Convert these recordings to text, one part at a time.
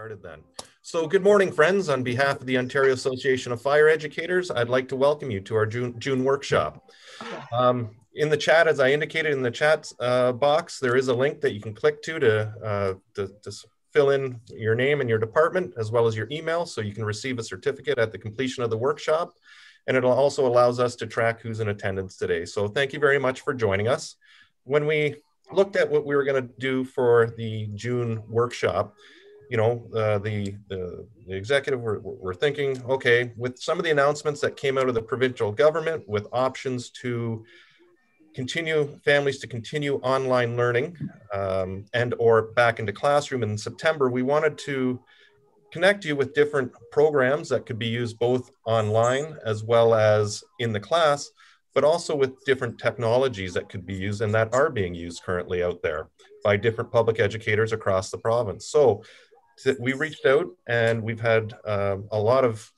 Started then. So good morning, friends. On behalf of the Ontario Association of Fire Educators, I'd like to welcome you to our June workshop. In the chat, as I indicated in the chat box, there is a link that you can click to fill in your name and your department, as well as your email, so you can receive a certificate at the completion of the workshop. And it also allows us to track who's in attendance today. So thank you very much for joining us. When we looked at what we were going to do for the June workshop, you know, the executive were thinking, okay, with some of the announcements that came out of the provincial government with options to families to continue online learning and or back into classroom in September, we wanted to connect you with different programs that could be used both online as well as in the class, but also with different technologies that could be used and that are being used currently out there by different public educators across the province. So we reached out and we've had a lot of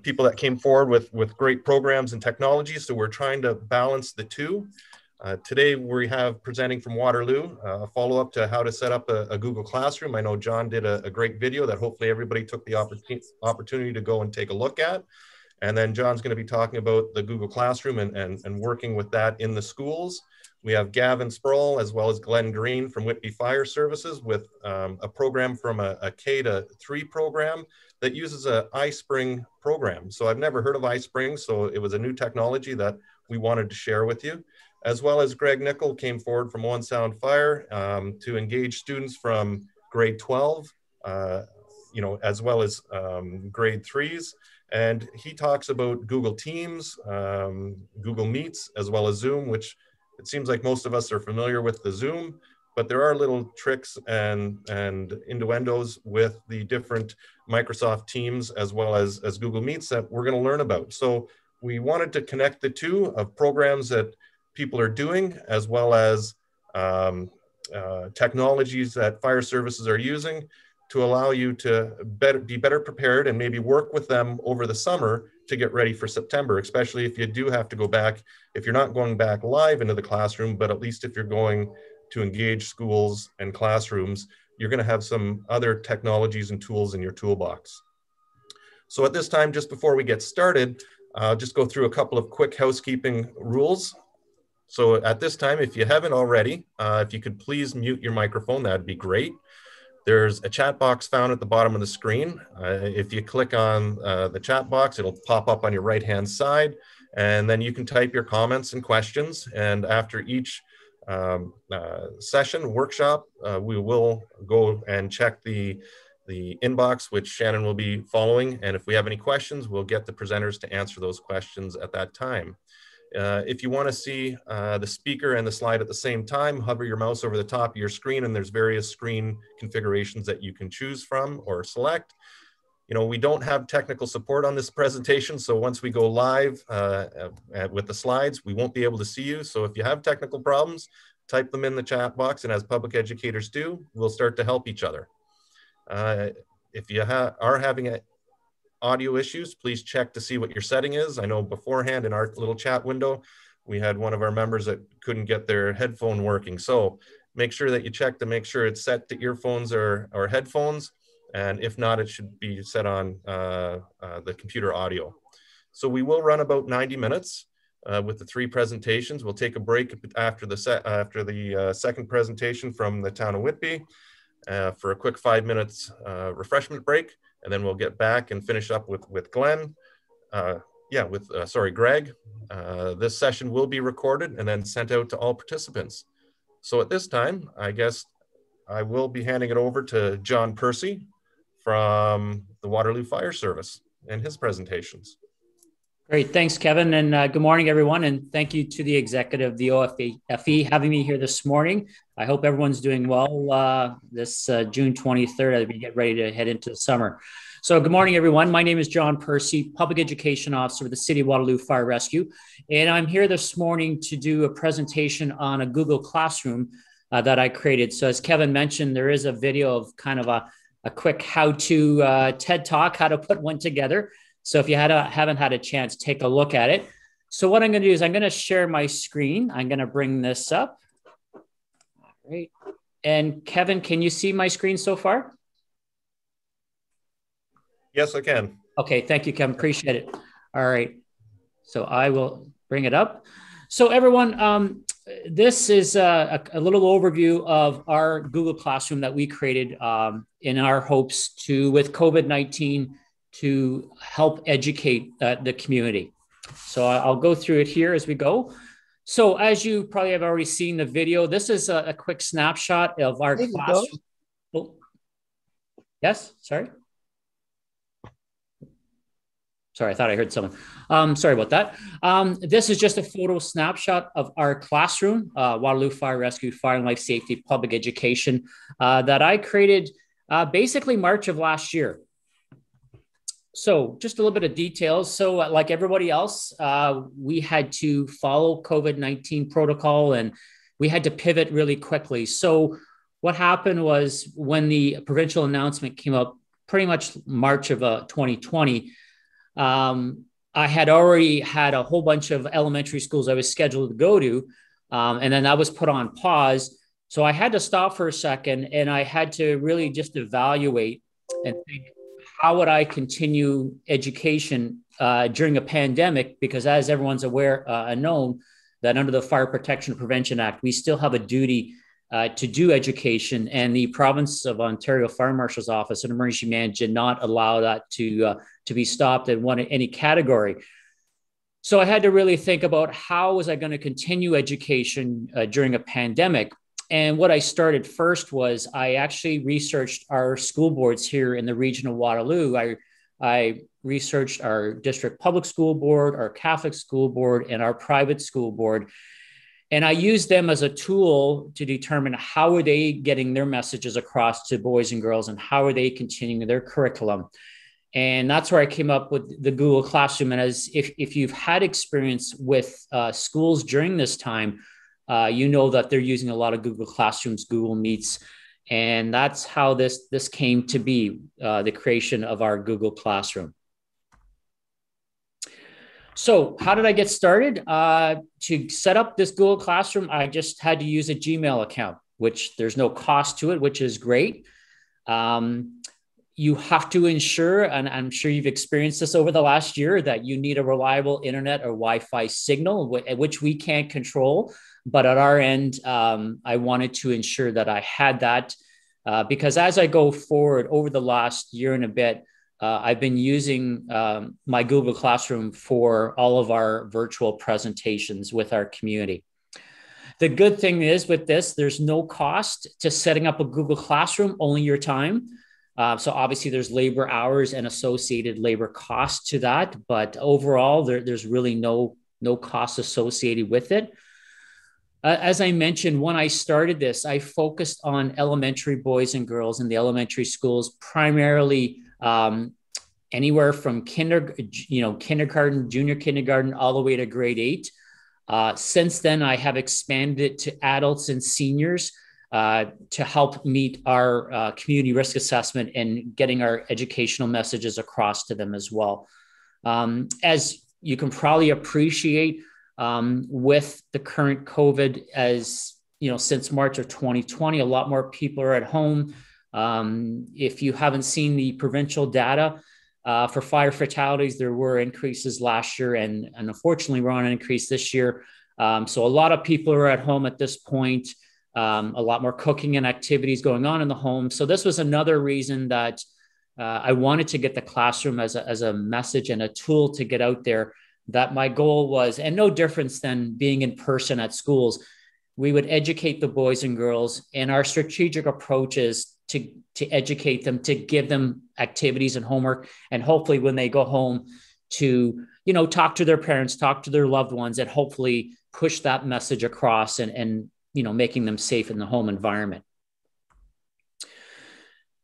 people that came forward with great programs and technologies. So we're trying to balance the two. Today we have presenting from Waterloo, a follow-up to how to set up a Google Classroom. I know John did a great video that hopefully everybody took the opportunity to go and take a look at. And then John's going to be talking about the Google Classroom and working with that in the schools. We have Gavin Sproul as well as Glenn Green from Whitby Fire Services with a program from a K-3 program that uses a Ispring program. So I've never heard of Ispring, so it was a new technology that we wanted to share with you. As well as Greg Nickel came forward from One Sound Fire to engage students from grade 12, as well as grade 3s. And he talks about Google Teams, Google Meets, as well as Zoom, which it seems like most of us are familiar with the Zoom, but there are little tricks and innuendos with the different Microsoft Teams as well as Google Meets that we're going to learn about. So we wanted to connect the two of programs that people are doing, as well as technologies that fire services are using to allow you to be better prepared and maybe work with them over the summer to get ready for September, especially if you do have to go back, if you're not going back live into the classroom, but at least if you're going to engage schools and classrooms, you're going to have some other technologies and tools in your toolbox. So at this time, just before we get started, I'll just go through a couple of quick housekeeping rules. So at this time, if you haven't already, if you could please mute your microphone, that'd be great. There's a chat box found at the bottom of the screen. If you click on the chat box, it'll pop up on your right-hand side, and then you can type your comments and questions. And after each workshop, we will go and check the inbox, which Shannon will be following. And if we have any questions, we'll get the presenters to answer those questions at that time. If you want to see the speaker and the slide at the same time, hover your mouse over the top of your screen and there's various screen configurations that you can choose from or select. You know, we don't have technical support on this presentation, so once we go live with the slides, we won't be able to see you. So if you have technical problems, type them in the chat box, and as public educators do, we'll start to help each other. If you are having audio issues, please check to see what your setting is. I know beforehand in our little chat window, we had one of our members that couldn't get their headphone working. So make sure that you check to make sure it's set to earphones or headphones. And if not, it should be set on the computer audio. So we will run about 90 minutes with the 3 presentations. We'll take a break after the second presentation from the town of Whitby for a quick 5 minutes refreshment break. And then we'll get back and finish up with Greg. This session will be recorded and then sent out to all participants. So at this time, I guess I will be handing it over to John Percy from the Waterloo Fire Service and his presentations. Great, thanks, Kevin, and good morning, everyone, and thank you to the executive, the OFE, having me here this morning. I hope everyone's doing well this June 23rd as we get ready to head into the summer. So good morning, everyone. My name is John Percy, Public Education Officer with the City of Waterloo Fire Rescue, and I'm here this morning to do a presentation on a Google Classroom that I created. So as Kevin mentioned, there is a video of kind of a quick how-to TED Talk, how to put one together. So if you haven't had a chance, take a look at it. So what I'm going to do is I'm going to share my screen. I'm going to bring this up. All right. And Kevin, can you see my screen so far? Yes, I can. Okay, thank you, Kevin. Appreciate it. All right, so I will bring it up. So everyone, this is a little overview of our Google Classroom that we created in our hopes to, with COVID-19, to help educate the community. So I'll go through it here as we go. So as you probably have already seen the video, this is a quick snapshot of our classroom. Oh. Yes, sorry. Sorry, I thought I heard someone. Sorry about that. This is just a photo snapshot of our classroom, Waterloo Fire Rescue, Fire and Life Safety, Public Education, that I created basically March of last year. So just a little bit of details. So like everybody else, we had to follow COVID-19 protocol and we had to pivot really quickly. So what happened was when the provincial announcement came up pretty much March of 2020, I had already had a whole bunch of elementary schools I was scheduled to go to, and then that was put on pause. So I had to stop for a second and I had to really just evaluate and think, how would I continue education during a pandemic? Because as everyone's aware and known, that under the Fire Protection and Prevention Act, we still have a duty to do education, and the province of Ontario Fire Marshal's Office and Emergency Management did not allow that to be stopped in any category. So I had to really think about how was I going to continue education during a pandemic. And what I started first was I actually researched our school boards here in the region of Waterloo. I researched our district public school board, our Catholic school board, and our private school board. And I used them as a tool to determine how are they getting their messages across to boys and girls and how are they continuing their curriculum. And that's where I came up with the Google Classroom. And as if you've had experience with schools during this time, you know that they're using a lot of Google Classrooms, Google Meets, and that's how this came to be, the creation of our Google Classroom. So how did I get started? To set up this Google Classroom, I just had to use a Gmail account, which there's no cost to it, which is great. You have to ensure, and I'm sure you've experienced this over the last year, that you need a reliable internet or Wi-Fi signal, which we can't control. But at our end, I wanted to ensure that I had that because as I go forward over the last year and a bit, I've been using my Google Classroom for all of our virtual presentations with our community. The good thing is with this, there's no cost to setting up a Google Classroom, only your time. So obviously there's labor hours and associated labor costs to that, but overall there's really no cost associated with it. As I mentioned, when I started this, I focused on elementary boys and girls in the elementary schools, primarily anywhere from kindergarten, junior kindergarten, all the way to grade 8. Since then, I have expanded it to adults and seniors to help meet our community risk assessment and getting our educational messages across to them as well. As you can probably appreciate, with the current COVID, as you know, since March of 2020, a lot more people are at home. If you haven't seen the provincial data for fire fatalities, there were increases last year, and unfortunately, we're on an increase this year. So a lot of people are at home at this point. A lot more cooking and activities going on in the home. So this was another reason that I wanted to get the classroom as a message and a tool to get out there. That my goal was, and no difference than being in person at schools, we would educate the boys and girls, and our strategic approach is to educate them, to give them activities and homework, and hopefully when they go home to, talk to their parents, talk to their loved ones, and hopefully push that message across and making them safe in the home environment.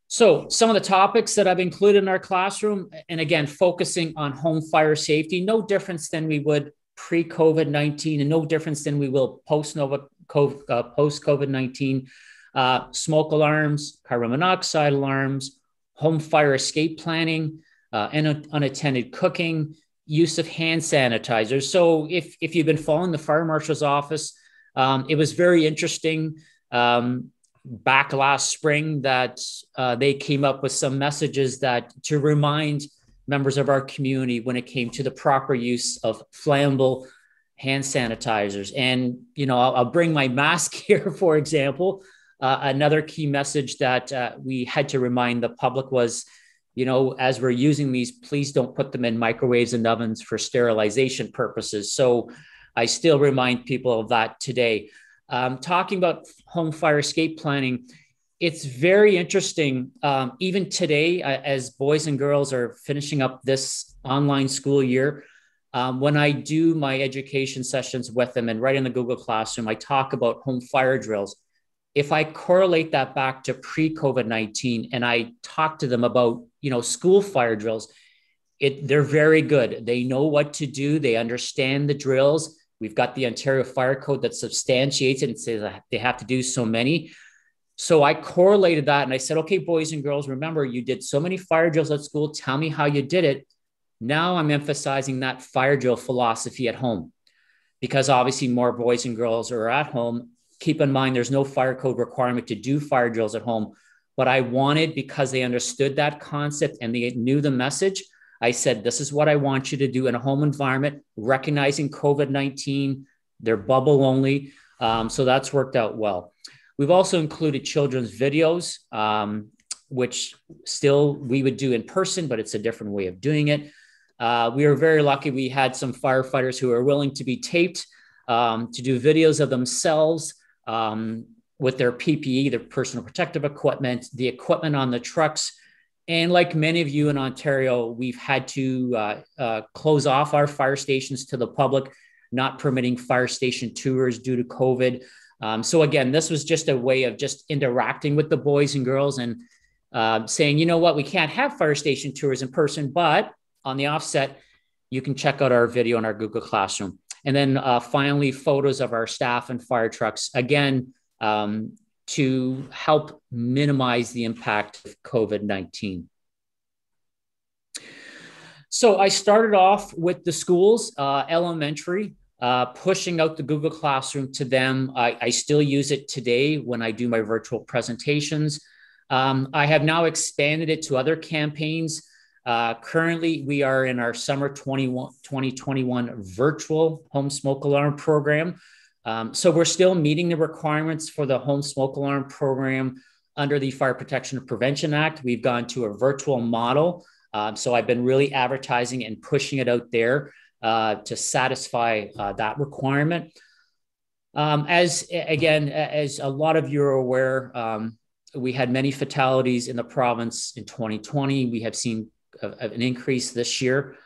So some of the topics that I've included in our classroom, and again, focusing on home fire safety, no difference than we would pre-COVID-19 and no difference than we will post-COVID-19, smoke alarms, carbon monoxide alarms, home fire escape planning, and unattended cooking, use of hand sanitizers. So if you've been following the fire marshal's office, it was very interesting. back last spring that they came up with some messages that to remind members of our community when it came to the proper use of flammable hand sanitizers. And, I'll bring my mask here, for example. Another key message that we had to remind the public was, as we're using these, please don't put them in microwaves and ovens for sterilization purposes. So I still remind people of that today. Talking about home fire escape planning, it's very interesting. Even today, as boys and girls are finishing up this online school year, when I do my education sessions with them and right in the Google Classroom, I talk about home fire drills. If I correlate that back to pre-COVID-19 and I talk to them about, school fire drills, they're very good. They know what to do. They understand the drills. We've got the Ontario Fire Code that substantiates it and says they have to do so many. So I correlated that and I said, okay, boys and girls, remember you did so many fire drills at school. Tell me how you did it. Now I'm emphasizing that fire drill philosophy at home because obviously more boys and girls are at home. Keep in mind, there's no fire code requirement to do fire drills at home, but I wanted, because they understood that concept and they knew the message, I said, this is what I want you to do in a home environment, recognizing COVID-19, they're bubble only. So that's worked out well. We've also included children's videos, which still we would do in person, but it's a different way of doing it. We were very lucky. We had some firefighters who are willing to be taped to do videos of themselves with their PPE, their personal protective equipment, the equipment on the trucks. And like many of you in Ontario, we've had to close off our fire stations to the public, not permitting fire station tours due to COVID. So again, this was just a way of just interacting with the boys and girls and saying, you know what, we can't have fire station tours in person, but on the offset, you can check out our video in our Google Classroom. And then finally, photos of our staff and fire trucks, again, to help minimize the impact of COVID-19. So I started off with the schools, elementary, pushing out the Google Classroom to them. I still use it today when I do my virtual presentations. I have now expanded it to other campaigns. Currently, we are in our summer 2021 virtual home smoke alarm program. So we're still meeting the requirements for the home smoke alarm program under the Fire Protection and Prevention Act. We've gone to a virtual model. So I've been really advertising and pushing it out there to satisfy that requirement. As a lot of you are aware, we had many fatalities in the province in 2020. We have seen an increase this year.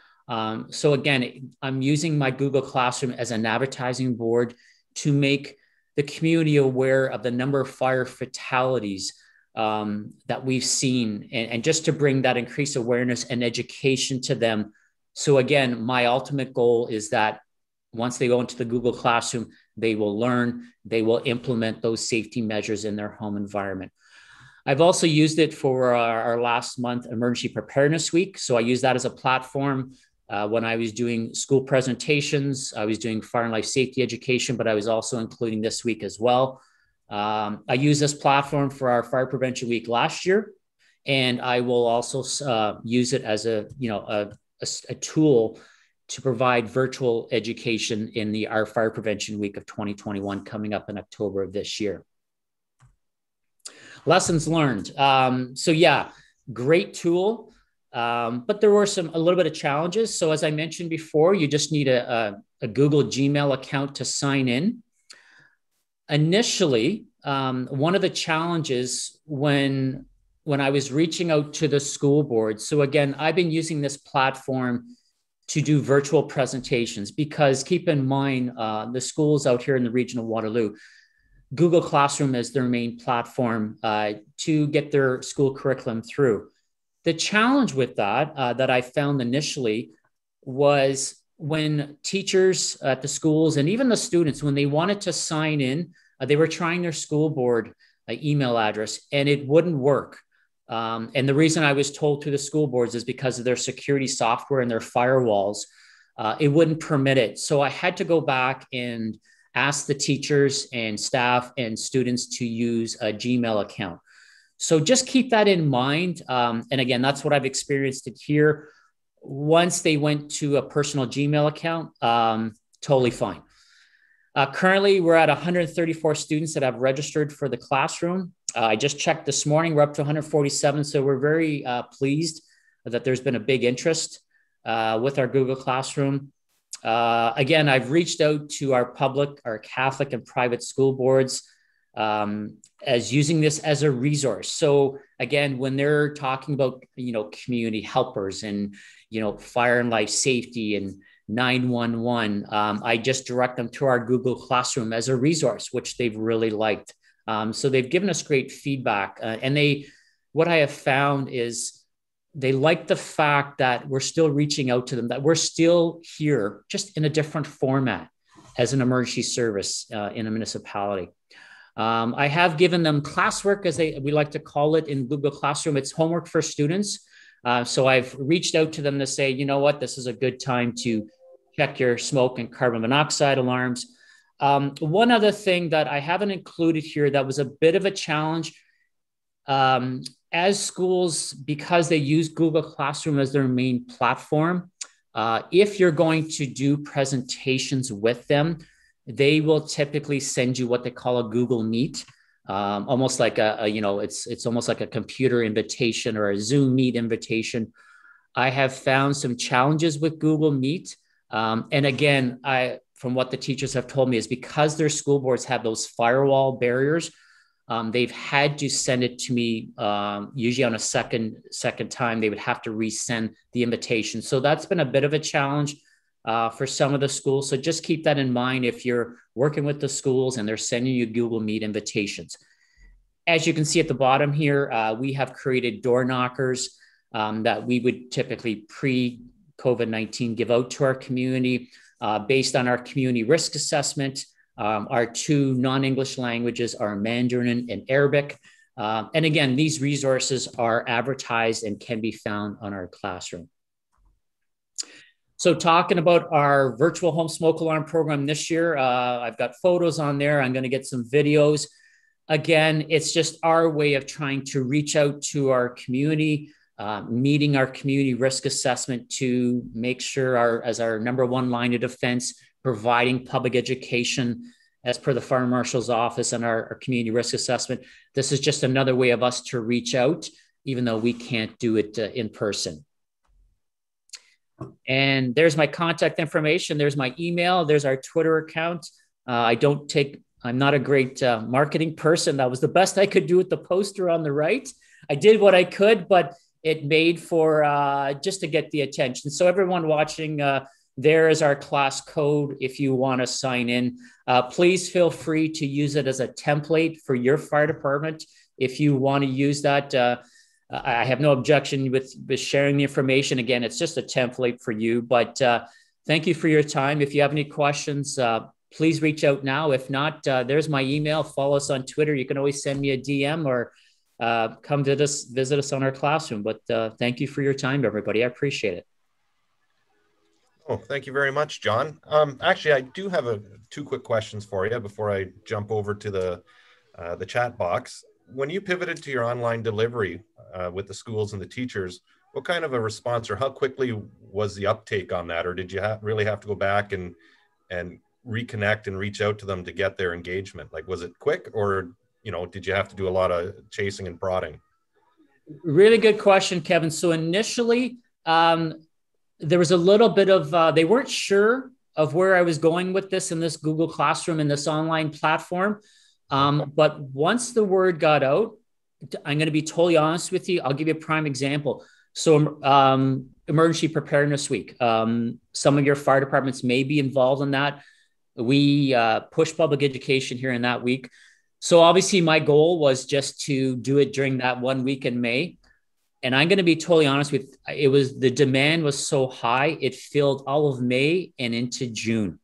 So again, I'm using my Google Classroom as an advertising board to make the community aware of the number of fire fatalities that we've seen, and just to bring that increased awareness and education to them. So again, my ultimate goal is that once they go into the Google Classroom, they will learn, they will implement those safety measures in their home environment. I've also used it for our last month Emergency Preparedness Week. So I use that as a platform when I was doing school presentations. I was doing fire and life safety education, but I was also including this week as well. I use this platform for our Fire Prevention Week last year, and I will also use it as a tool to provide virtual education in our Fire Prevention Week of 2021 coming up in October of this year. Lessons learned. So yeah, great tool, but there were a little bit of challenges. So as I mentioned before, you just need a Google Gmail account to sign in. Initially, one of the challenges when I was reaching out to the school board, so again, I've been using this platform to do virtual presentations because keep in mind, the schools out here in the region of Waterloo, Google Classroom is their main platform to get their school curriculum through. The challenge with that I found initially was when teachers at the schools and even the students, when they wanted to sign in, they were trying their school board email address and it wouldn't work. And the reason I was told through the school boards is because of their security software and their firewalls, it wouldn't permit it. So I had to go back and ask the teachers and staff and students to use a Gmail account. So just keep that in mind. And again, that's what I've experienced it here. Once they went to a personal Gmail account, totally fine. Currently, we're at 134 students that have registered for the classroom. I just checked this morning, we're up to 147. So we're very pleased that there's been a big interest with our Google Classroom. Again, I've reached out to our public, our Catholic and private school boards as using this as a resource. So again, when they're talking about, community helpers and, fire and life safety and 911, I just direct them to our Google Classroom as a resource, which they've really liked. So they've given us great feedback. And what I have found is they like the fact that we're still reaching out to them, that we're still here, just in a different format as an emergency service in a municipality. I have given them classwork, as we like to call it in Google Classroom. It's homework for students. So I've reached out to them to say, you know what, this is a good time to check your smoke and carbon monoxide alarms. One other thing that I haven't included here that was a bit of a challenge, as schools, because they use Google Classroom as their main platform, if you're going to do presentations with them, they will typically send you what they call a Google Meet, almost like it's almost like a computer invitation or a Zoom Meet invitation. I have found some challenges with Google Meet. And again, from what the teachers have told me is because their school boards have those firewall barriers, they've had to send it to me, usually on a second time, they would have to resend the invitation. So that's been a bit of a challenge for some of the schools. So just keep that in mind if you're working with the schools and they're sending you Google Meet invitations. As you can see at the bottom here, we have created door knockers that we would typically pre-COVID-19 give out to our community based on our community risk assessment. Our two non-English languages are Mandarin and Arabic. And again, these resources are advertised and can be found on our classroom. So talking about our virtual home smoke alarm program this year, I've got photos on there. I'm going to get some videos. Again, it's just our way of trying to reach out to our community, meeting our community risk assessment to make sure as our number one line of defense, providing public education as per the Fire Marshal's office and our community risk assessment. This is just another way of us to reach out, even though we can't do it in person. And there's my contact information. There's my email. There's our Twitter account. I'm not a great marketing person. That was the best I could do with the poster on the right. I did what I could, but it made for just to get the attention. So everyone watching, there is our class code if you want to sign in. Please feel free to use it as a template for your fire department. If you want to use that, I have no objection with sharing the information. Again, it's just a template for you, but thank you for your time. If you have any questions, please reach out now. If not, there's my email. Follow us on Twitter. You can always send me a DM or come visit us on our classroom. But thank you for your time, everybody. I appreciate it. Oh, thank you very much, John. Actually, I do have two quick questions for you before I jump over to the chat box. When you pivoted to your online delivery with the schools and the teachers, what kind of a response or how quickly was the uptake on that? Or did you really have to go back and reconnect and reach out to them to get their engagement? Like, was it quick or, did you have to do a lot of chasing and prodding? Really good question, Kevin. So initially, there was a little bit of, they weren't sure of where I was going with this in this Google Classroom and this online platform. But once the word got out, I'm going to be totally honest with you. I'll give you a prime example. So Emergency Preparedness Week. Some of your fire departments may be involved in that. We push public education here in that week. So obviously my goal was just to do it during that 1 week in May. And I'm going to be totally honest with the demand was so high, it filled all of May and into June.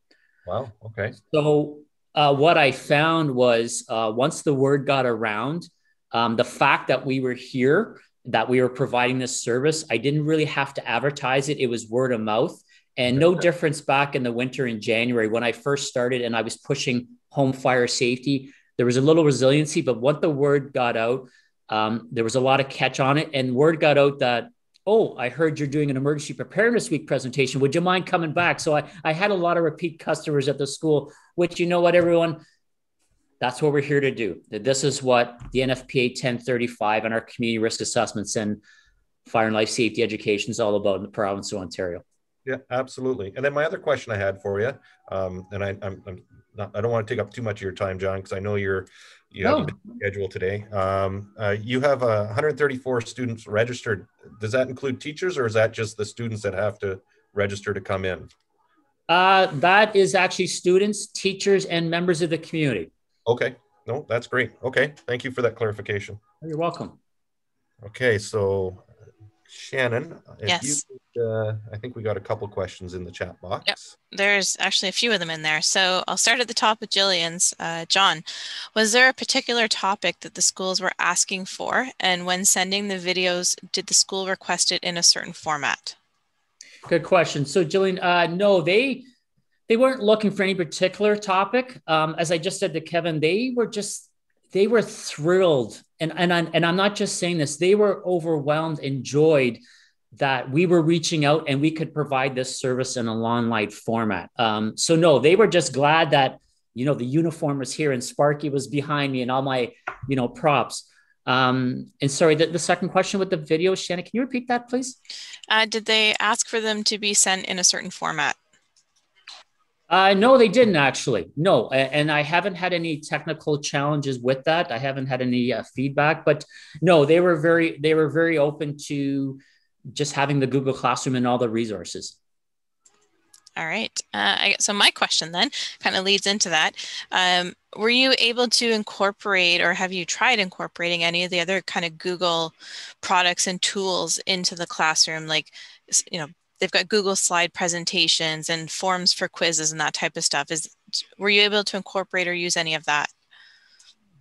Wow. Okay. So what I found was once the word got around, the fact that we were here, that we were providing this service, I didn't really have to advertise it. It was word of mouth. And no difference back in the winter in January when I first started and I was pushing home fire safety. There was a little resiliency, but what the word got out, there was a lot of catch on it. And word got out that, oh, I heard you're doing an Emergency Preparedness Week presentation. Would you mind coming back? So I had a lot of repeat customers at the school, which, you know what, everyone, that's what we're here to do. This is what the NFPA 1035 and our community risk assessments and fire and life safety education is all about in the province of Ontario. Yeah, absolutely. And then my other question I had for you, and I don't want to take up too much of your time, John, because I know you have a busy schedule today. You have 134 students registered. Does that include teachers, or is that just the students that have to register to come in? That is actually students, teachers, and members of the community. Okay. No, that's great. Okay. Thank you for that clarification. You're welcome. Okay. So Shannon, yes. I think we got a couple questions in the chat box. Yep. There's actually a few of them in there. So I'll start at the top with Jillian's. John, was there a particular topic that the schools were asking for? And when sending the videos, did the school request it in a certain format? Good question. So Jillian, no, they weren't looking for any particular topic. As I just said to Kevin, they were thrilled. And I'm not just saying this, they were overwhelmed, enjoyed that we were reaching out and we could provide this service in a online format. So no, they were just glad that, the uniform was here and Sparky was behind me and all my, props. And sorry, the second question with the video, Shannon, can you repeat that, please? Did they ask for them to be sent in a certain format? No, they didn't actually. No, and I haven't had any technical challenges with that. I haven't had any feedback, but no, they were very open to just having the Google Classroom and all the resources. All right. So my question then kind of leads into that. Were you able to incorporate, or have you tried incorporating any of the other kind of Google products and tools into the classroom? Like, they've got Google slide presentations and forms for quizzes and that type of stuff. Were you able to incorporate or use any of that?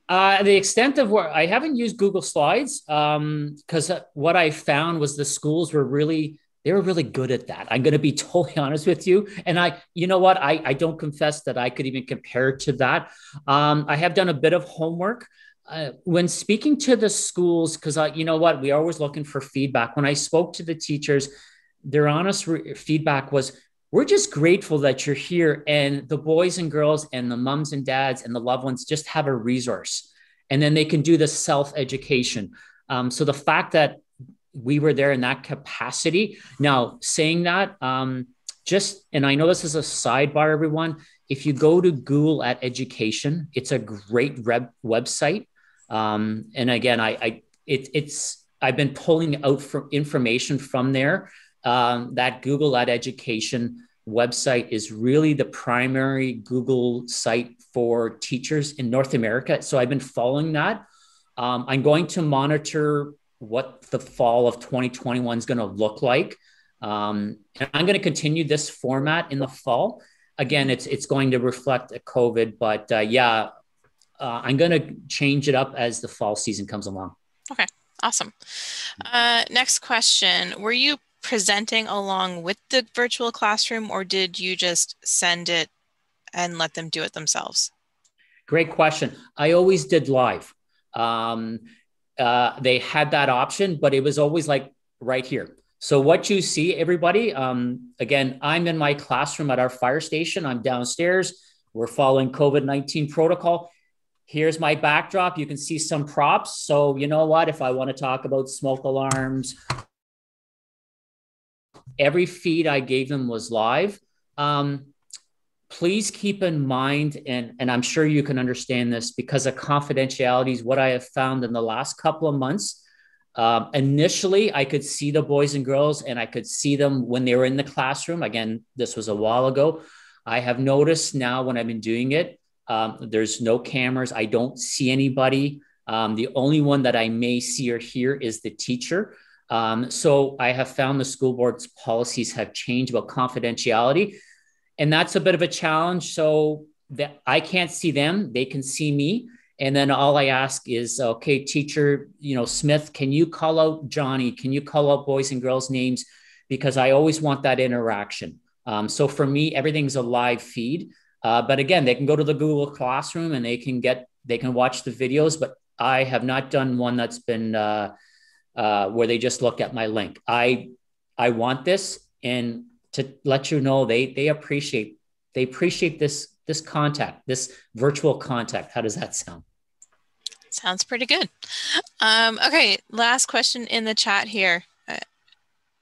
The extent of where I haven't used Google Slides, because what I found was the schools were really good at that. I'm going to be totally honest with you. And I don't confess that I could even compare to that. I have done a bit of homework when speaking to the schools, because we are always looking for feedback. When I spoke to the teachers, their honest feedback was, we're just grateful that you're here, and the boys and girls and the moms and dads and the loved ones just have a resource, and then they can do the self-education. So the fact that we were there in that capacity. Now, saying that, and I know this is a sidebar, everyone, if you go to Google at Education, it's a great website. And again, I've been pulling out information from there. That Google at Education website is really the primary Google site for teachers in North America. So I've been following that. I'm going to monitor what the fall of 2021 is going to look like. And I'm going to continue this format in the fall. Again, it's going to reflect a COVID, but I'm going to change it up as the fall season comes along. Okay, awesome. Next question. Were you presenting along with the virtual classroom, or did you just send it and let them do it themselves? Great question. I always did live. They had that option, but it was always like right here. So what you see, everybody, again, I'm in my classroom at our fire station. I'm downstairs. We're following COVID-19 protocol. Here's my backdrop. You can see some props. So you know what? If I want to talk about smoke alarms, every feed I gave them was live. Please keep in mind, and I'm sure you can understand this, because of confidentiality is what I have found in the last couple of months. Initially, I could see the boys and girls, and I could see them when they were in the classroom. Again, this was a while ago. I have noticed now when I've been doing it, there's no cameras. I don't see anybody. The only one that I may see or hear is the teacher. So I have found the school board's policies have changed about confidentiality. And that's a bit of a challenge. So that I can't see them, they can see me. And then all I ask is, okay, teacher, Smith, can you call out Johnny? Can you call out boys and girls names? Because I always want that interaction. So for me, everything's a live feed. But again, they can go to the Google Classroom and they can watch the videos. But I have not done one that's been where they just look at my link. I want this, and to let you know, they appreciate this contact, this virtual contact. How does that sound? Sounds pretty good. Okay, last question in the chat here.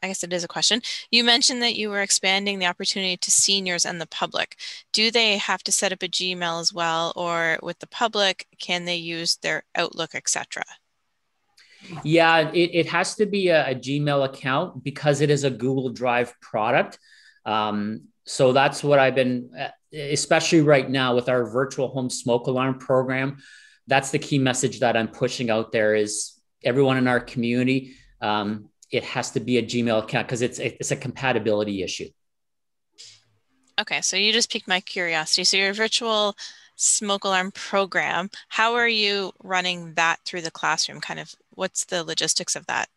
I guess it is a question. You mentioned that you were expanding the opportunity to seniors and the public. Do they have to set up a Gmail as well, or with the public, can they use their Outlook, etc.? Yeah, it has to be a Gmail account because it is a Google Drive product. So that's what I've been, especially right now with our virtual home smoke alarm program. That's the key message that I'm pushing out there is everyone in our community, it has to be a Gmail account because it's a compatibility issue. Okay, so you just piqued my curiosity. So your virtual smoke alarm program, how are you running that through the classroom? Kind of what's the logistics of that?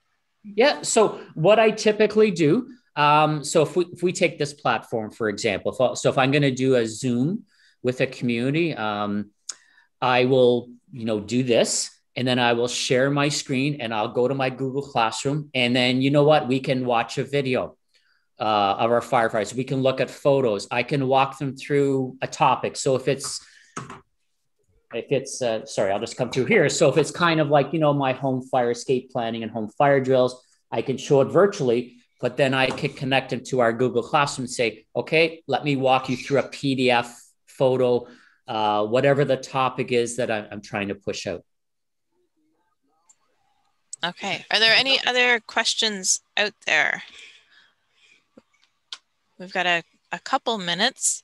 Yeah, so what I typically do, so if we take this platform, for example, if I'm going to do a Zoom with a community, I will, do this. And then I will share my screen and I'll go to my Google Classroom. And then, you know what? We can watch a video of our firefighters. We can look at photos. I can walk them through a topic. So if it's sorry, I'll just come through here. So if it's kind of like, my home fire escape planning and home fire drills, I can show it virtually, but then I can connect them to our Google Classroom and say, okay, let me walk you through a PDF photo, whatever the topic is that I'm trying to push out. Okay. Are there any other questions out there? We've got a couple minutes.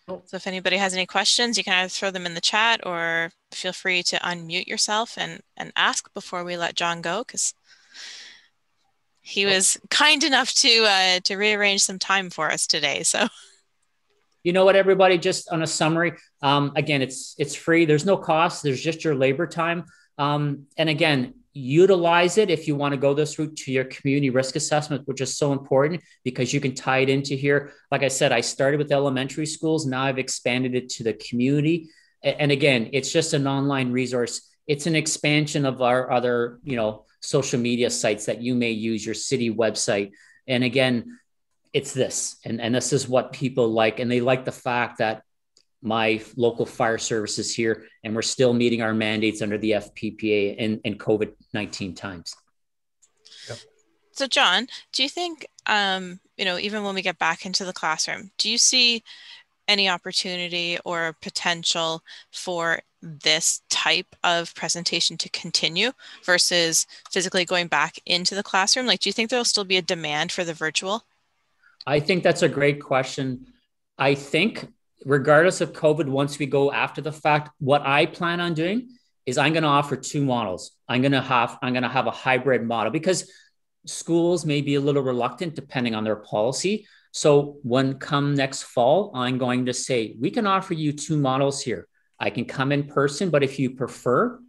So if anybody has any questions, you can either throw them in the chat or feel free to unmute yourself and ask before we let John go, because he was kind enough to rearrange some time for us today. So, you know what, everybody, just on a summary, again, it's free. There's no cost. There's just your labor time. And again, utilize it if you want to go this route to your community risk assessment, which is so important because you can tie it into here. Like I said, I started with elementary schools. Now I've expanded it to the community. And again, it's just an online resource. It's an expansion of our other, social media sites that you may use, your city website. And again, it's this, and this is what people like. And they like the fact that my local fire service is here and we're still meeting our mandates under the FPPA in COVID-19 times. Yep. So John, do you think, even when we get back into the classroom, do you see any opportunity or potential for this type of presentation to continue versus physically going back into the classroom? Like, do you think there'll still be a demand for the virtual? I think that's a great question. I think regardless of COVID, once we go after the fact, what I plan on doing is I'm going to offer two models. I'm going to have a hybrid model because schools may be a little reluctant depending on their policy. So when come next fall, I'm going to say, we can offer you two models here. I can come in person, but if you prefer,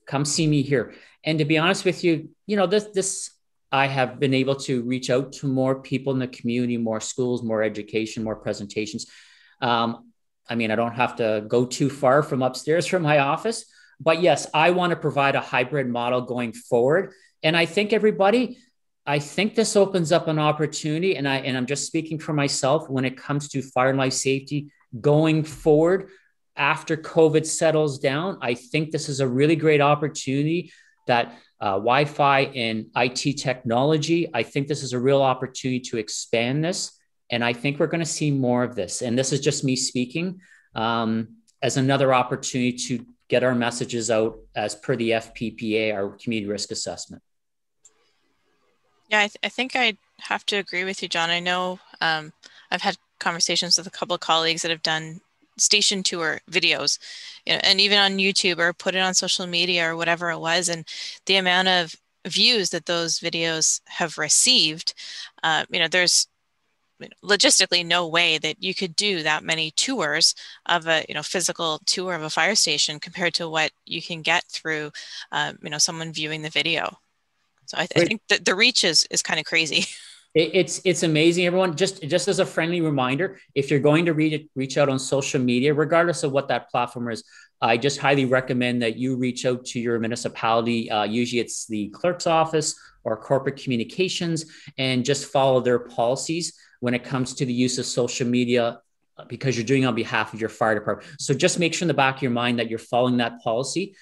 come see me here. And to be honest with you, this I have been able to reach out to more people in the community, more schools, more education, more presentations. I don't have to go too far from upstairs from my office, but yes, I want to provide a hybrid model going forward. And I think this opens up an opportunity, and I'm just speaking for myself when it comes to fire and life safety going forward after COVID settles down. I think this is a really great opportunity that Wi-Fi and IT technology, I think this is a real opportunity to expand this. And I think we're going to see more of this. And this is just me speaking as another opportunity to get our messages out as per the FPPA, our community risk assessment. Yeah, I think I have to agree with you, John. I know I've had conversations with a couple of colleagues that have done station tour videos, and even on YouTube or put it on social media or whatever it was. And the amount of views that those videos have received, there's logistically no way that you could do that many tours of a physical tour of a fire station compared to what you can get through someone viewing the video. So I think that the reach is kind of crazy. It's amazing, everyone. Just as a friendly reminder, if you're going to reach out on social media, regardless of what that platform is, I just highly recommend that you reach out to your municipality. Usually it's the clerk's office or corporate communications, and just follow their policies when it comes to the use of social media, because you're doing it on behalf of your fire department. So just make sure in the back of your mind that you're following that policy,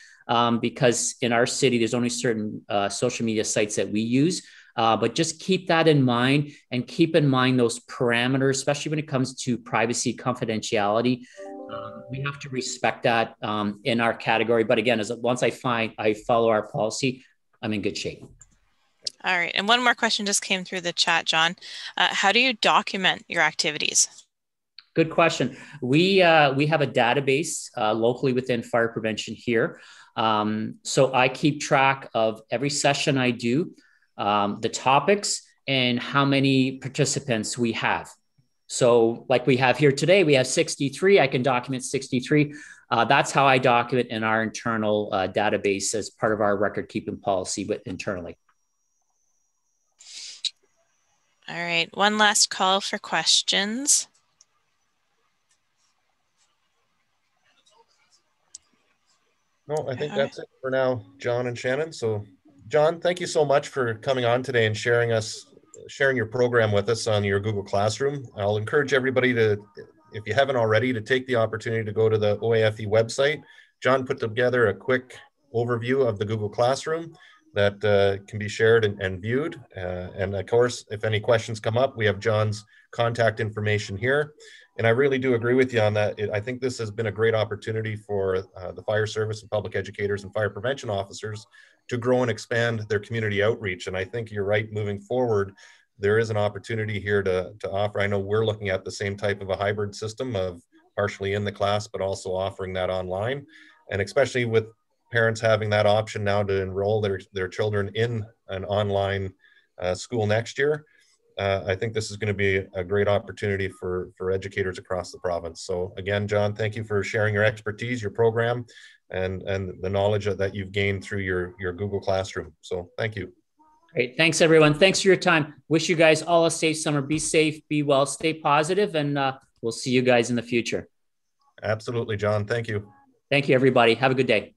because in our city, there's only certain social media sites that we use. But just keep that in mind, and keep in mind those parameters, especially when it comes to privacy, confidentiality. We have to respect that in our category. But again, once I follow our policy, I'm in good shape. All right. And one more question just came through the chat, John. How do you document your activities? Good question. We have a database locally within fire prevention here. So I keep track of every session I do, the topics, and how many participants we have. So like we have here today, we have 63. I can document 63. That's how I document in our internal database as part of our record keeping policy, but internally. All right. One last call for questions. No, I think that's it for now, John and Shannon. So John, thank you so much for coming on today and sharing your program with us on your Google Classroom. I'll encourage everybody to, if you haven't already, to take the opportunity to go to the OAFE website. John put together a quick overview of the Google Classroom that can be shared and viewed. And of course, if any questions come up, we have John's contact information here. And I really do agree with you on that. I think this has been a great opportunity for the fire service and public educators and fire prevention officers to grow and expand their community outreach. And I think you're right, moving forward, there is an opportunity here to offer. I know we're looking at the same type of a hybrid system of partially in the class, but also offering that online. And especially with parents having that option now to enroll their children in an online school next year. I think this is going to be a great opportunity for educators across the province. So again, John, thank you for sharing your expertise, your program, and the knowledge that you've gained through your Google Classroom. So thank you. Great. Thanks, everyone. Thanks for your time. Wish you guys all a safe summer. Be safe, be well, stay positive, and we'll see you guys in the future. Absolutely, John. Thank you. Thank you, everybody. Have a good day.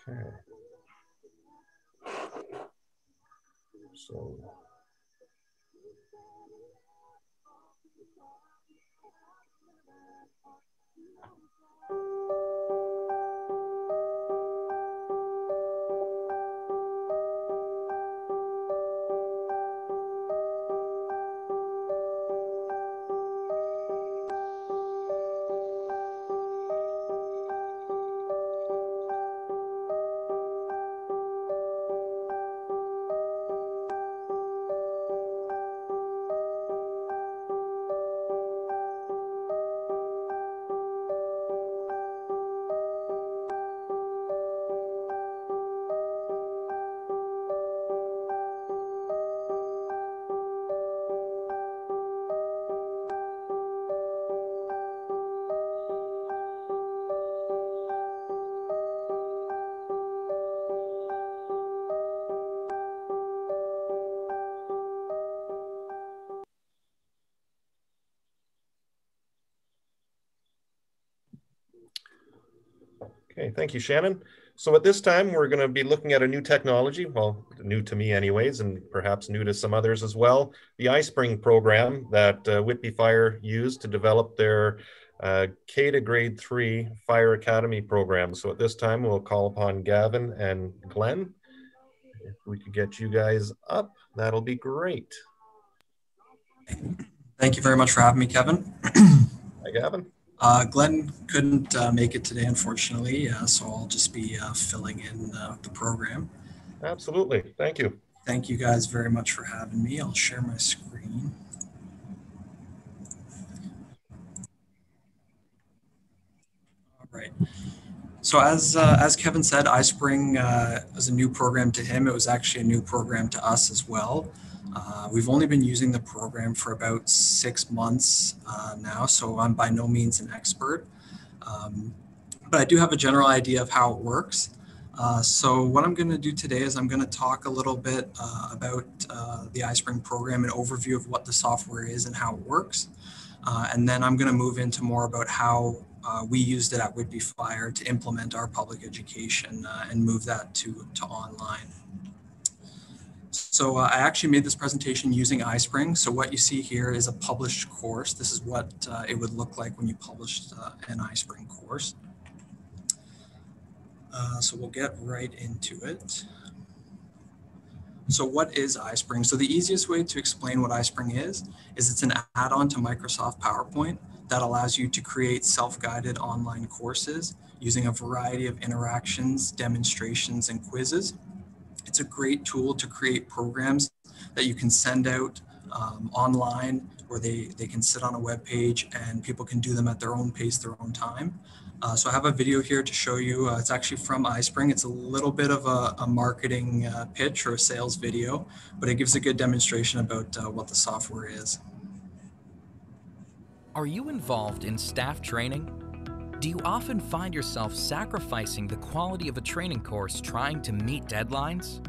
Okay. So. Okay, thank you, Shannon. So at this time, we're going to be looking at a new technology, well, new to me anyways, and perhaps new to some others as well, the Ispring program that Whitby Fire used to develop their K to grade 3 Fire Academy program. So at this time, we'll call upon Gavin and Glenn. If we could get you guys up, that'll be great. Thank you very much for having me, Kevin. Hi, Gavin. Glenn couldn't make it today, unfortunately, so I'll just be filling in the program. Absolutely. Thank you. Thank you guys very much for having me. I'll share my screen. All right. So as Kevin said, Ispring was a new program to him. It was actually a new program to us as well. We've only been using the program for about 6 months now, so I'm by no means an expert. But I do have a general idea of how it works. So what I'm going to do today is I'm going to talk a little bit about the Ispring program, an overview of what the software is and how it works. And then I'm going to move into more about how we used it at Whitby Fire to implement our public education and move that to online. So I actually made this presentation using Ispring. So what you see here is a published course. This is what it would look like when you published an Ispring course. So we'll get right into it. So what is Ispring? So the easiest way to explain what Ispring is it's an add-on to Microsoft PowerPoint that allows you to create self-guided online courses using a variety of interactions, demonstrations, and quizzes. It's a great tool to create programs that you can send out online, where they can sit on a web page and people can do them at their own pace, their own time. So I have a video here to show you. It's actually from Ispring. It's a little bit of a marketing pitch or a sales video, but it gives a good demonstration about what the software is. Are you involved in staff training? Do you often find yourself sacrificing the quality of a training course trying to meet deadlines?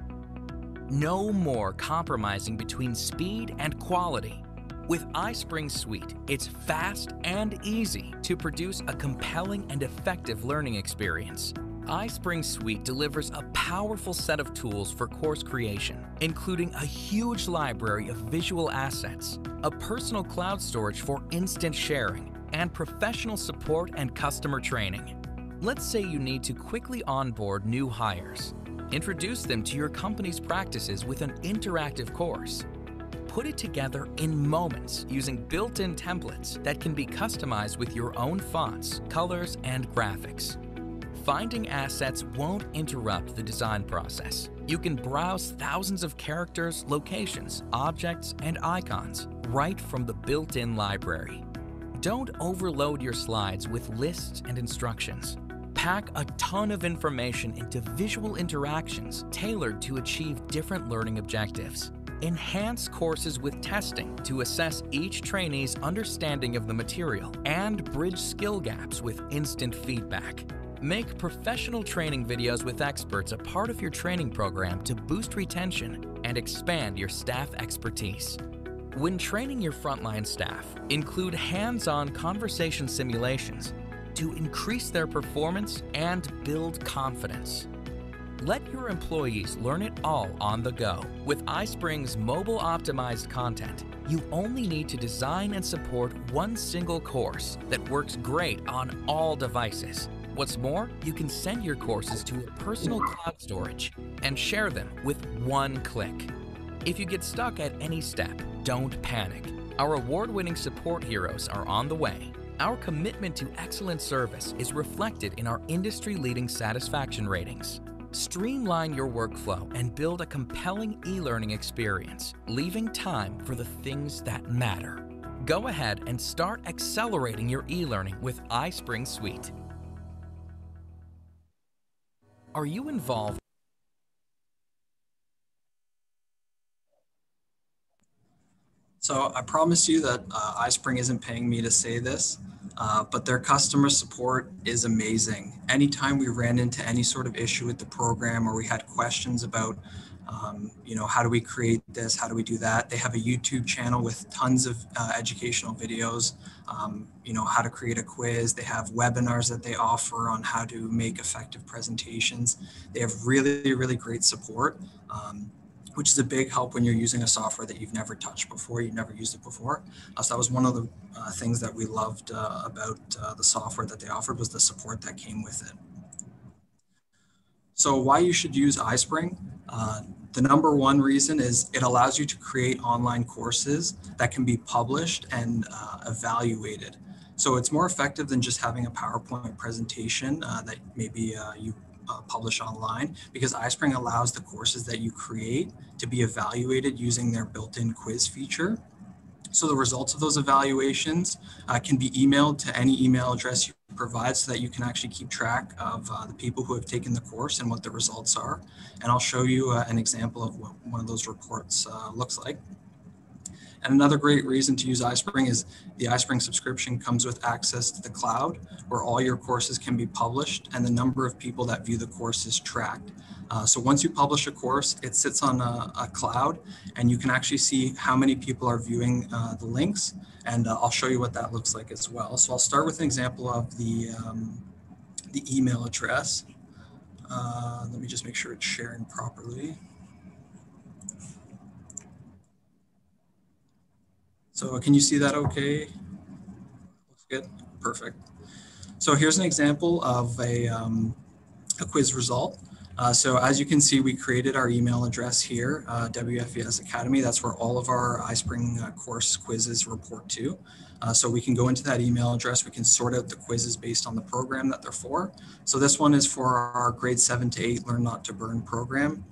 No more compromising between speed and quality. With Ispring Suite, it's fast and easy to produce a compelling and effective learning experience. Ispring Suite delivers a powerful set of tools for course creation, including a huge library of visual assets, a personal cloud storage for instant sharing, and professional support and customer training. Let's say you need to quickly onboard new hires. Introduce them to your company's practices with an interactive course. Put it together in moments using built-in templates that can be customized with your own fonts, colors, and graphics. Finding assets won't interrupt the design process. You can browse thousands of characters, locations, objects, and icons right from the built-in library. Don't overload your slides with lists and instructions. Pack a ton of information into visual interactions tailored to achieve different learning objectives. Enhance courses with testing to assess each trainee's understanding of the material and bridge skill gaps with instant feedback. Make professional training videos with experts a part of your training program to boost retention and expand your staff expertise. When training your frontline staff, include hands-on conversation simulations to increase their performance and build confidence. Let your employees learn it all on the go. With Ispring's mobile-optimized content, you only need to design and support one single course that works great on all devices. What's more, you can send your courses to a personal cloud storage and share them with one click. If you get stuck at any step, don't panic. Our award-winning support heroes are on the way. Our commitment to excellent service is reflected in our industry-leading satisfaction ratings. Streamline your workflow and build a compelling e-learning experience, leaving time for the things that matter. Go ahead and start accelerating your e-learning with Ispring Suite. Are you involved? So I promise you that Ispring isn't paying me to say this, but their customer support is amazing. Anytime we ran into any sort of issue with the program or we had questions about, how do we create this? How do we do that? They have a YouTube channel with tons of educational videos, how to create a quiz. They have webinars that they offer on how to make effective presentations. They have really, really great support. Which is a big help when you're using a software that you've never touched before, you've never used it before. So that was one of the things that we loved about the software that they offered, was the support that came with it. So why you should use Ispring? The number one reason is it allows you to create online courses that can be published and evaluated. So it's more effective than just having a PowerPoint presentation that maybe you publish online, because Ispring allows the courses that you create to be evaluated using their built-in quiz feature. So the results of those evaluations can be emailed to any email address you provide, so that you can actually keep track of the people who have taken the course and what the results are. And I'll show you an example of what one of those reports looks like. And another great reason to use Ispring is the Ispring subscription comes with access to the cloud, where all your courses can be published and the number of people that view the course is tracked. So once you publish a course, it sits on a cloud, and you can actually see how many people are viewing the links. And I'll show you what that looks like as well. So I'll start with an example of the email address. Let me just make sure it's sharing properly. So can you see that okay? Looks good, perfect. So here's an example of a quiz result. So as you can see, we created our email address here, WFES Academy. That's where all of our Ispring course quizzes report to. So we can go into that email address. We can sort out the quizzes based on the program that they're for. So this one is for our grade 7 to 8 Learn Not to Burn program.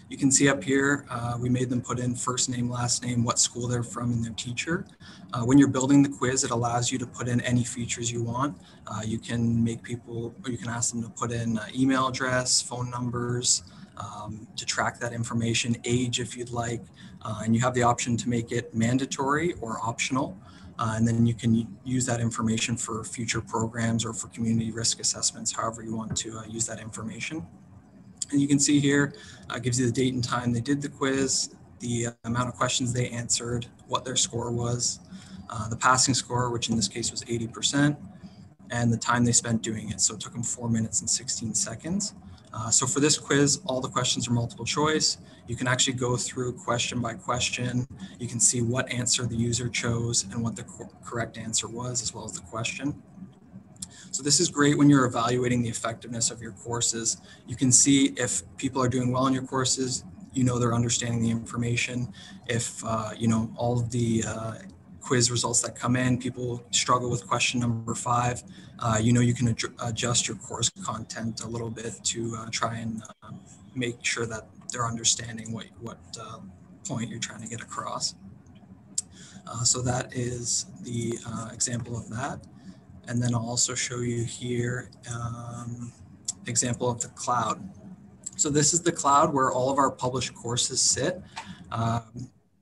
You can see up here, we made them put in first name, last name, what school they're from, and their teacher. When you're building the quiz, it allows you to put in any features you want. You can make people, or you can ask them to put in email address, phone numbers, to track that information, age if you'd like, and you have the option to make it mandatory or optional. And then you can use that information for future programs or for community risk assessments, however you want to use that information. And you can see here, gives you the date and time they did the quiz, the amount of questions they answered, what their score was, the passing score, which in this case was 80%, and the time they spent doing it. So it took them 4 minutes and 16 seconds. So for this quiz, all the questions are multiple choice. You can actually go through question by question. You can see what answer the user chose and what the correct answer was, as well as the question. So this is great when you're evaluating the effectiveness of your courses. You can see if people are doing well in your courses, you know they're understanding the information. If you know all of the quiz results that come in, people struggle with question number 5, you know you can adjust your course content a little bit to try and make sure that they're understanding what point you're trying to get across. So that is the example of that. And then I'll also show you here example of the cloud. So this is the cloud where all of our published courses sit.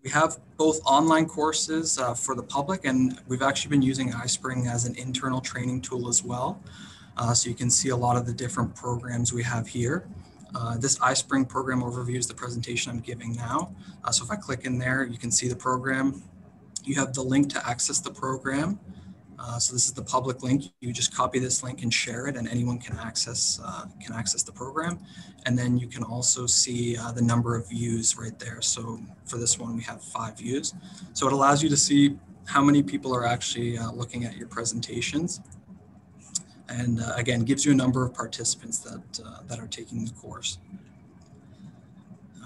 We have both online courses for the public, and we've actually been using Ispring as an internal training tool as well. So you can see a lot of the different programs we have here. This Ispring program overview is the presentation I'm giving now. So if I click in there, you can see the program. You have the link to access the program. So this is the public link. You just copy this link and share it, and anyone can access the program. And then you can also see the number of views right there. So for this one, we have 5 views. So it allows you to see how many people are actually looking at your presentations. And again, gives you a number of participants that are taking the course.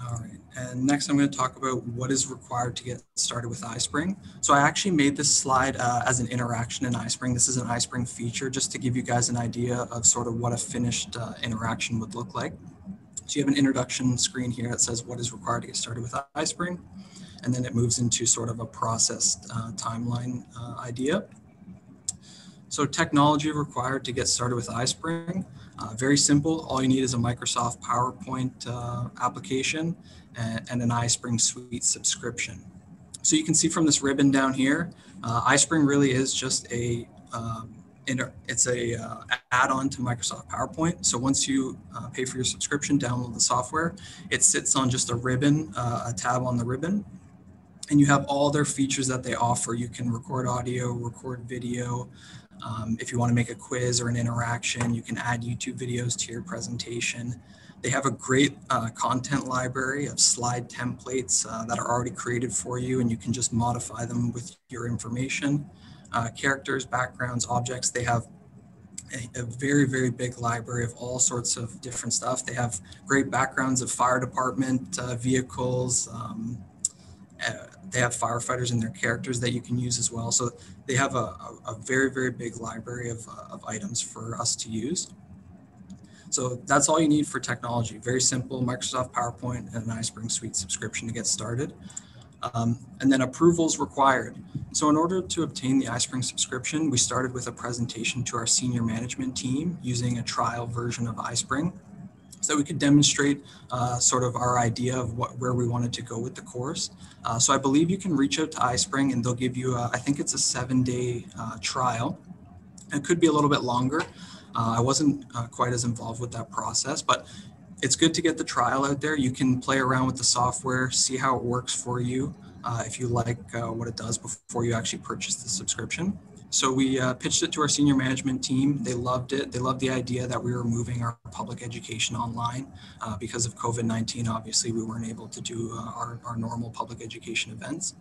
All right, and next I'm going to talk about what is required to get started with Ispring. So I actually made this slide as an interaction in Ispring. This is an Ispring feature just to give you guys an idea of sort of what a finished interaction would look like. So you have an introduction screen here that says what is required to get started with Ispring, and then it moves into sort of a processed timeline idea. So technology required to get started with Ispring. Very simple. All you need is a Microsoft PowerPoint application and an Ispring Suite subscription. So you can see from this ribbon down here, Ispring really is just a add-on to Microsoft PowerPoint. So once you pay for your subscription, download the software, it sits on just a ribbon, a tab on the ribbon, and you have all their features that they offer. You can record audio, record video. If you want to make a quiz or an interaction, you can add YouTube videos to your presentation. They have a great content library of slide templates that are already created for you, and you can just modify them with your information. Characters, backgrounds, objects. They have a very, very big library of all sorts of different stuff. They have great backgrounds of fire department vehicles. They have firefighters and their characters that you can use as well. So they have a very, very big library of items for us to use. So that's all you need for technology. Very simple, Microsoft PowerPoint and an Ispring Suite subscription to get started. And then approvals required. So in order to obtain the Ispring subscription, we started with a presentation to our senior management team using a trial version of Ispring. so that we could demonstrate sort of our idea of where we wanted to go with the course. So I believe you can reach out to Ispring and they'll give you, I think it's a 7-day trial. It could be a little bit longer. I wasn't quite as involved with that process, but it's good to get the trial out there. You can play around with the software, see how it works for you, if you like what it does before you actually purchase the subscription. So we pitched it to our senior management team. They loved it. They loved the idea that we were moving our public education online because of COVID-19. Obviously, we weren't able to do our normal public education events.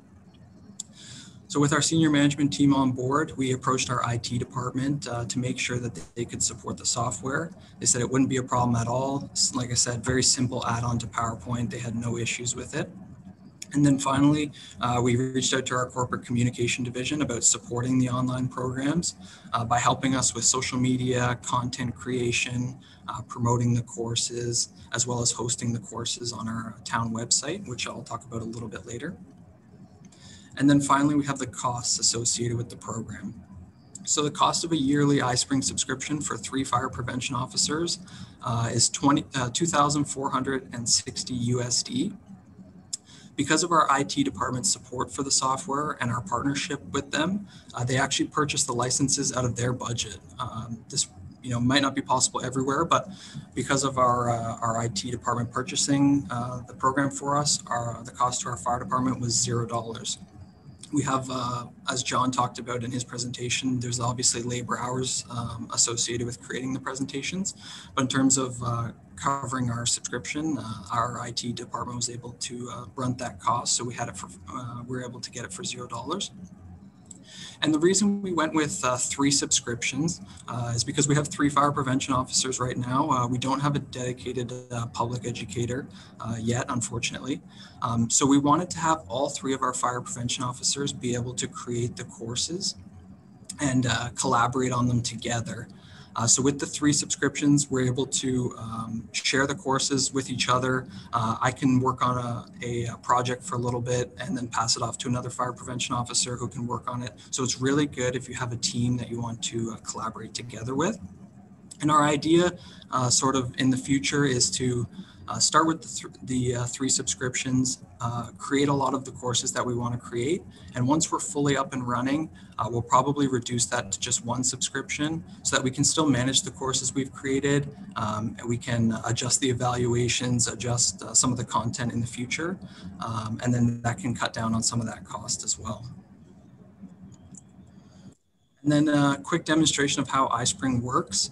So with our senior management team on board, we approached our IT department to make sure that they could support the software. They said it wouldn't be a problem at all. Like I said, very simple add-on to PowerPoint. They had no issues with it. And then finally, we reached out to our corporate communication division about supporting the online programs by helping us with social media, content creation, promoting the courses, as well as hosting the courses on our town website, which I'll talk about a little bit later. And then finally, we have the costs associated with the program. So the cost of a yearly Ispring subscription for 3 fire prevention officers is $2,460 USD. Because of our IT department's support for the software and our partnership with them, they actually purchased the licenses out of their budget. This might not be possible everywhere, but because of our IT department purchasing the program for us, the cost to our fire department was $0. We have, as John talked about in his presentation, there's obviously labor hours associated with creating the presentations, but in terms of covering our subscription, our IT department was able to run that cost, so we were able to get it for $0. And the reason we went with 3 subscriptions is because we have 3 fire prevention officers right now. We don't have a dedicated public educator yet, unfortunately. So we wanted to have all 3 of our fire prevention officers be able to create the courses and collaborate on them together. So with the 3 subscriptions, we're able to share the courses with each other. I can work on a project for a little bit and then pass it off to another fire prevention officer who can work on it. So it's really good if you have a team that you want to collaborate together with. And our idea sort of in the future is to start with the 3 subscriptions, create a lot of the courses that we want to create. And once we're fully up and running, we'll probably reduce that to just 1 subscription so that we can still manage the courses we've created. And we can adjust the evaluations, adjust some of the content in the future. And then that can cut down on some of that cost as well. And then a quick demonstration of how Ispring works.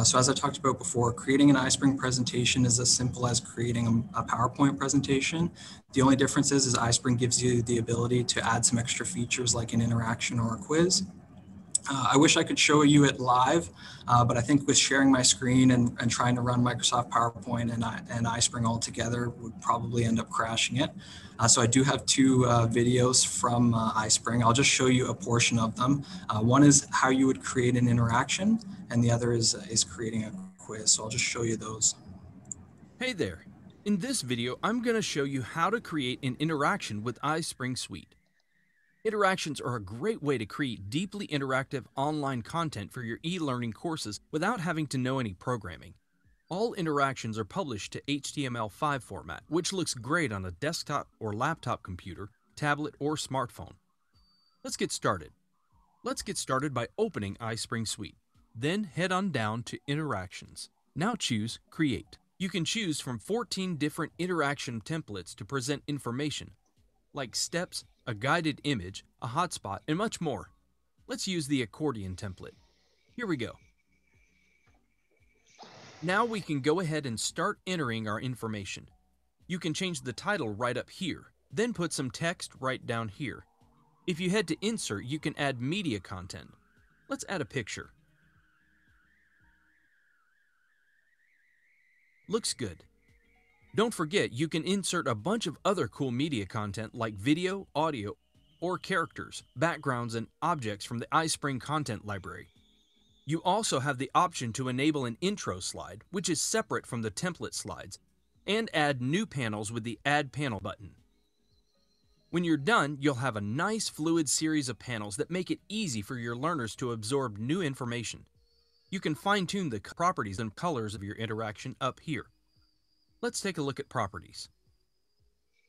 So as I talked about before, creating an Ispring presentation is as simple as creating a PowerPoint presentation. The only difference is Ispring gives you the ability to add some extra features like an interaction or a quiz. I wish I could show you it live, but I think with sharing my screen and trying to run Microsoft PowerPoint and Ispring all together would probably end up crashing it. So I do have 2 videos from Ispring. I'll just show you a portion of them. One is how you would create an interaction, and the other is creating a quiz. So I'll just show you those. Hey there. In this video, I'm going to show you how to create an interaction with Ispring Suite. Interactions are a great way to create deeply interactive online content for your e-learning courses without having to know any programming. All interactions are published to HTML5 format, which looks great on a desktop or laptop computer, tablet, or smartphone. Let's get started. Let's get started by opening Ispring Suite. Then head on down to Interactions. Now choose Create. You can choose from 14 different interaction templates to present information, like steps, a guided image, a hotspot, and much more. Let's use the accordion template. Here we go. Now we can go ahead and start entering our information. You can change the title right up here, then put some text right down here. If you head to Insert, you can add media content. Let's add a picture. Looks good. Don't forget, you can insert a bunch of other cool media content like video, audio, or characters, backgrounds, and objects from the Ispring content library. You also have the option to enable an intro slide, which is separate from the template slides, and add new panels with the Add Panel button. When you're done, you'll have a nice fluid series of panels that make it easy for your learners to absorb new information. You can fine-tune the properties and colors of your interaction up here. Let's take a look at properties.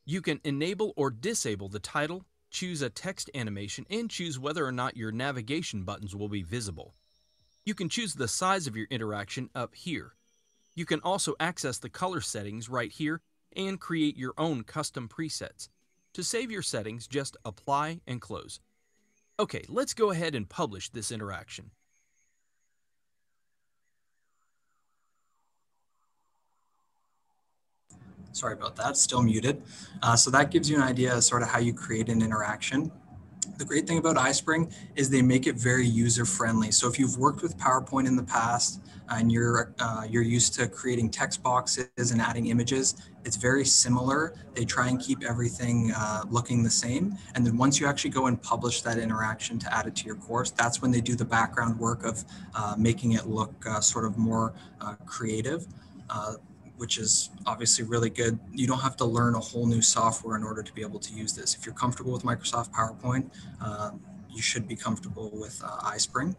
You can enable or disable the title, choose a text animation, and choose whether or not your navigation buttons will be visible. You can choose the size of your interaction up here. You can also access the color settings right here and create your own custom presets. To save your settings, just apply and close. Okay, let's go ahead and publish this interaction. Sorry about that, still muted. So that gives you an idea of sort of how you create an interaction. The great thing about Ispring is they make it very user-friendly. So if you've worked with PowerPoint in the past and you're used to creating text boxes and adding images, it's very similar. They try and keep everything looking the same. And then once you actually go and publish that interaction to add it to your course, that's when they do the background work of making it look sort of more creative. Which is obviously really good. You don't have to learn a whole new software in order to be able to use this. If you're comfortable with Microsoft PowerPoint, you should be comfortable with Ispring.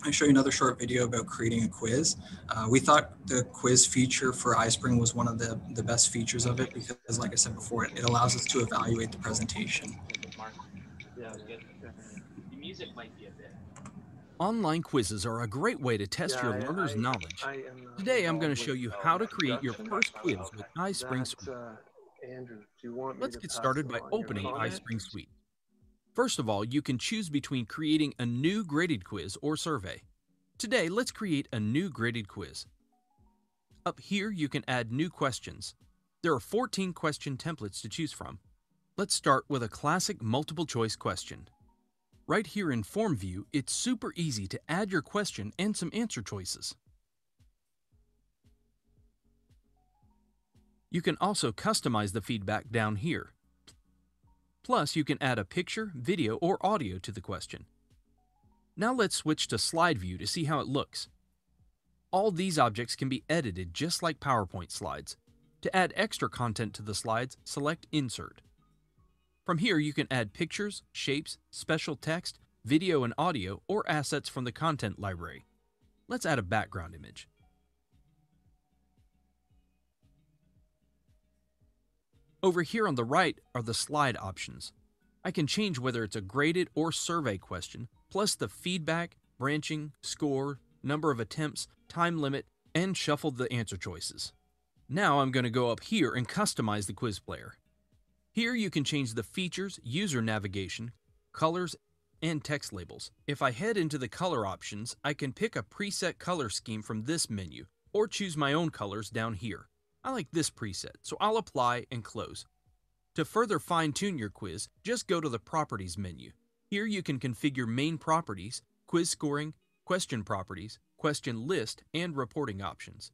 I'll show you another short video about creating a quiz. We thought the quiz feature for Ispring was one of the best features of it because, like I said before, it allows us to evaluate the presentation. The music might be a bit. Online quizzes are a great way to test your learners' knowledge. Today, I'm going to show you how to create your first quiz with Ispring Suite. Let's get started by opening Ispring Suite. First of all, you can choose between creating a new graded quiz or survey. Today, let's create a new graded quiz. Up here, you can add new questions. There are 14 question templates to choose from. Let's start with a classic multiple choice question. Right here in Form View, it's super easy to add your question and some answer choices. You can also customize the feedback down here. Plus, you can add a picture, video, or audio to the question. Now let's switch to Slide View to see how it looks. All these objects can be edited just like PowerPoint slides. To add extra content to the slides, select Insert. From here, you can add pictures, shapes, special text, video and audio, or assets from the content library. Let's add a background image. Over here on the right are the slide options. I can change whether it's a graded or survey question, plus the feedback, branching, score, number of attempts, time limit, and shuffle the answer choices. Now I'm going to go up here and customize the quiz player. Here you can change the features, user navigation, colors, and text labels. If I head into the color options, I can pick a preset color scheme from this menu, or choose my own colors down here. I like this preset, so I'll apply and close. To further fine-tune your quiz, just go to the Properties menu. Here you can configure main properties, quiz scoring, question properties, question list, and reporting options.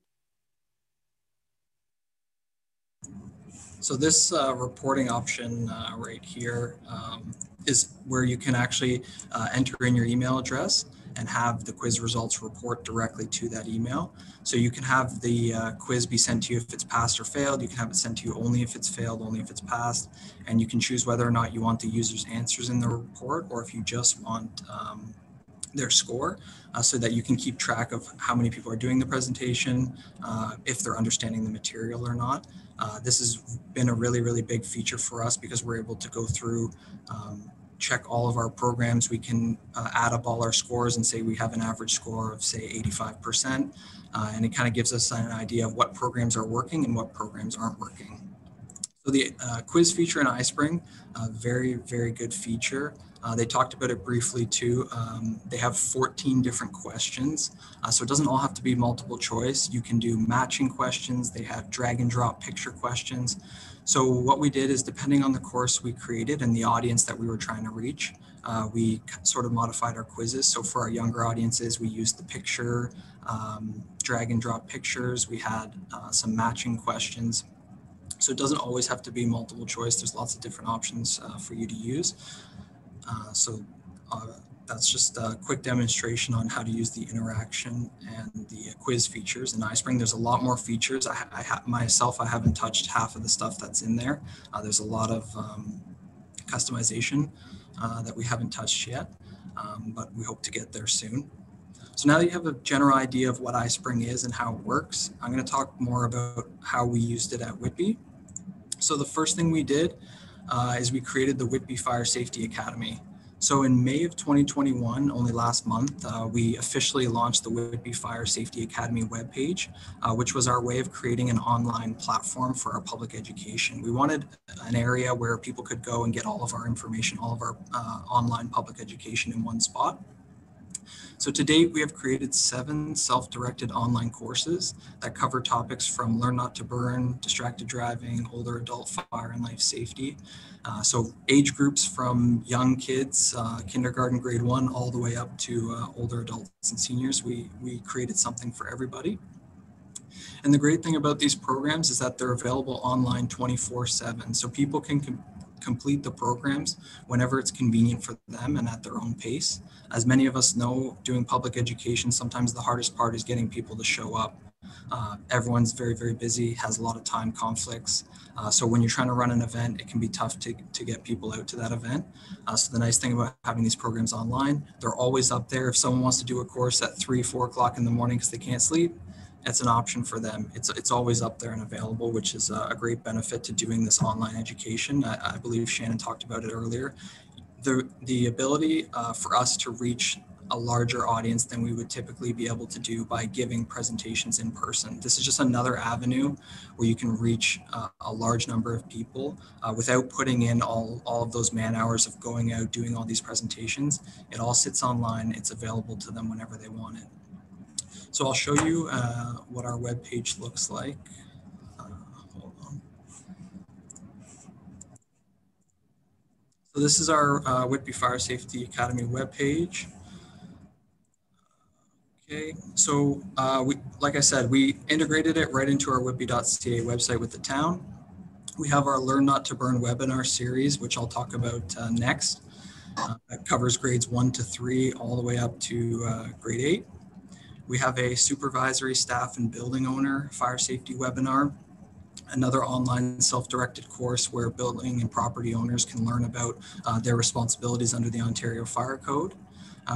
So this reporting option right here is where you can actually enter in your email address and have the quiz results report directly to that email. So you can have the quiz be sent to you if it's passed or failed. You can have it sent to you only if it's failed, only if it's passed. And you can choose whether or not you want the user's answers in the report or if you just want their score so that you can keep track of how many people are doing the presentation, if they're understanding the material or not. This has been a really, really big feature for us because we're able to go through, check all of our programs. We can add up all our scores and say we have an average score of say 85%. And it kind of gives us an idea of what programs are working and what programs aren't working. So the quiz feature in Ispring, very, very good feature. They talked about it briefly too. They have 14 different questions. So it doesn't all have to be multiple choice. You can do matching questions. They have drag and drop picture questions. So what we did is depending on the course we created and the audience that we were trying to reach, we sort of modified our quizzes. So for our younger audiences, we used the picture, drag and drop pictures. We had some matching questions. So it doesn't always have to be multiple choice. There's lots of different options for you to use. That's just a quick demonstration on how to use the interaction and the quiz features in Ispring. There's a lot more features. I haven't touched half of the stuff that's in there. There's a lot of customization that we haven't touched yet, but we hope to get there soon. So now that you have a general idea of what Ispring is and how it works, I'm going to talk more about how we used it at Whitby. So the first thing we did is we created the Whitby Fire Safety Academy. So in May of 2021, only last month, we officially launched the Whitby Fire Safety Academy webpage, which was our way of creating an online platform for our public education. We wanted an area where people could go and get all of our information, all of our online public education in one spot. So to date, we have created 7 self-directed online courses that cover topics from learn not to burn, distracted driving, older adult fire and life safety. So age groups from young kids, kindergarten, grade 1, all the way up to older adults and seniors. We created something for everybody. And the great thing about these programs is that they're available online 24/7. So people can complete the programs whenever it's convenient for them and at their own pace. As many of us know, doing public education, sometimes the hardest part is getting people to show up. Everyone's very, very busy, has a lot of time conflicts. So when you're trying to run an event, it can be tough to get people out to that event. So the nice thing about having these programs online, they're always up there. If someone wants to do a course at 3, 4 o'clock in the morning because they can't sleep, it's an option for them. It's always up there and available, which is a great benefit to doing this online education. I believe Shannon talked about it earlier. The ability for us to reach a larger audience than we would typically be able to do by giving presentations in person. This is just another avenue where you can reach a large number of people without putting in all of those man hours of going out, doing all these presentations. It all sits online. It's available to them whenever they want it. So I'll show you what our webpage looks like. Hold on. So this is our Whitby Fire Safety Academy webpage. Okay, so like I said, we integrated it right into our whitby.ca website with the town. We have our Learn Not to Burn webinar series, which I'll talk about next. That covers grades 1 to 3 all the way up to grade 8. We have a supervisory staff and building owner fire safety webinar, another online self-directed course where building and property owners can learn about their responsibilities under the Ontario Fire Code.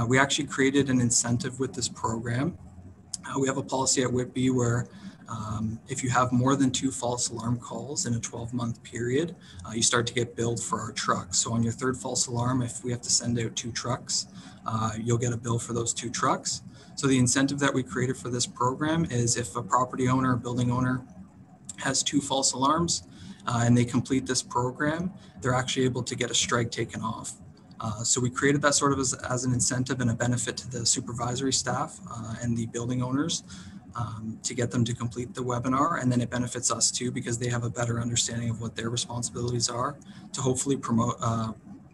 We actually created an incentive with this program. We have a policy at Whitby where if you have more than 2 false alarm calls in a 12-month period, you start to get billed for our trucks. So on your 3rd false alarm, if we have to send out 2 trucks, you'll get a bill for those 2 trucks. So the incentive that we created for this program is if a property owner or building owner has 2 false alarms and they complete this program, they're actually able to get a strike taken off. So we created that sort of as an incentive and a benefit to the supervisory staff and the building owners to get them to complete the webinar. And then it benefits us too, because they have a better understanding of what their responsibilities are to hopefully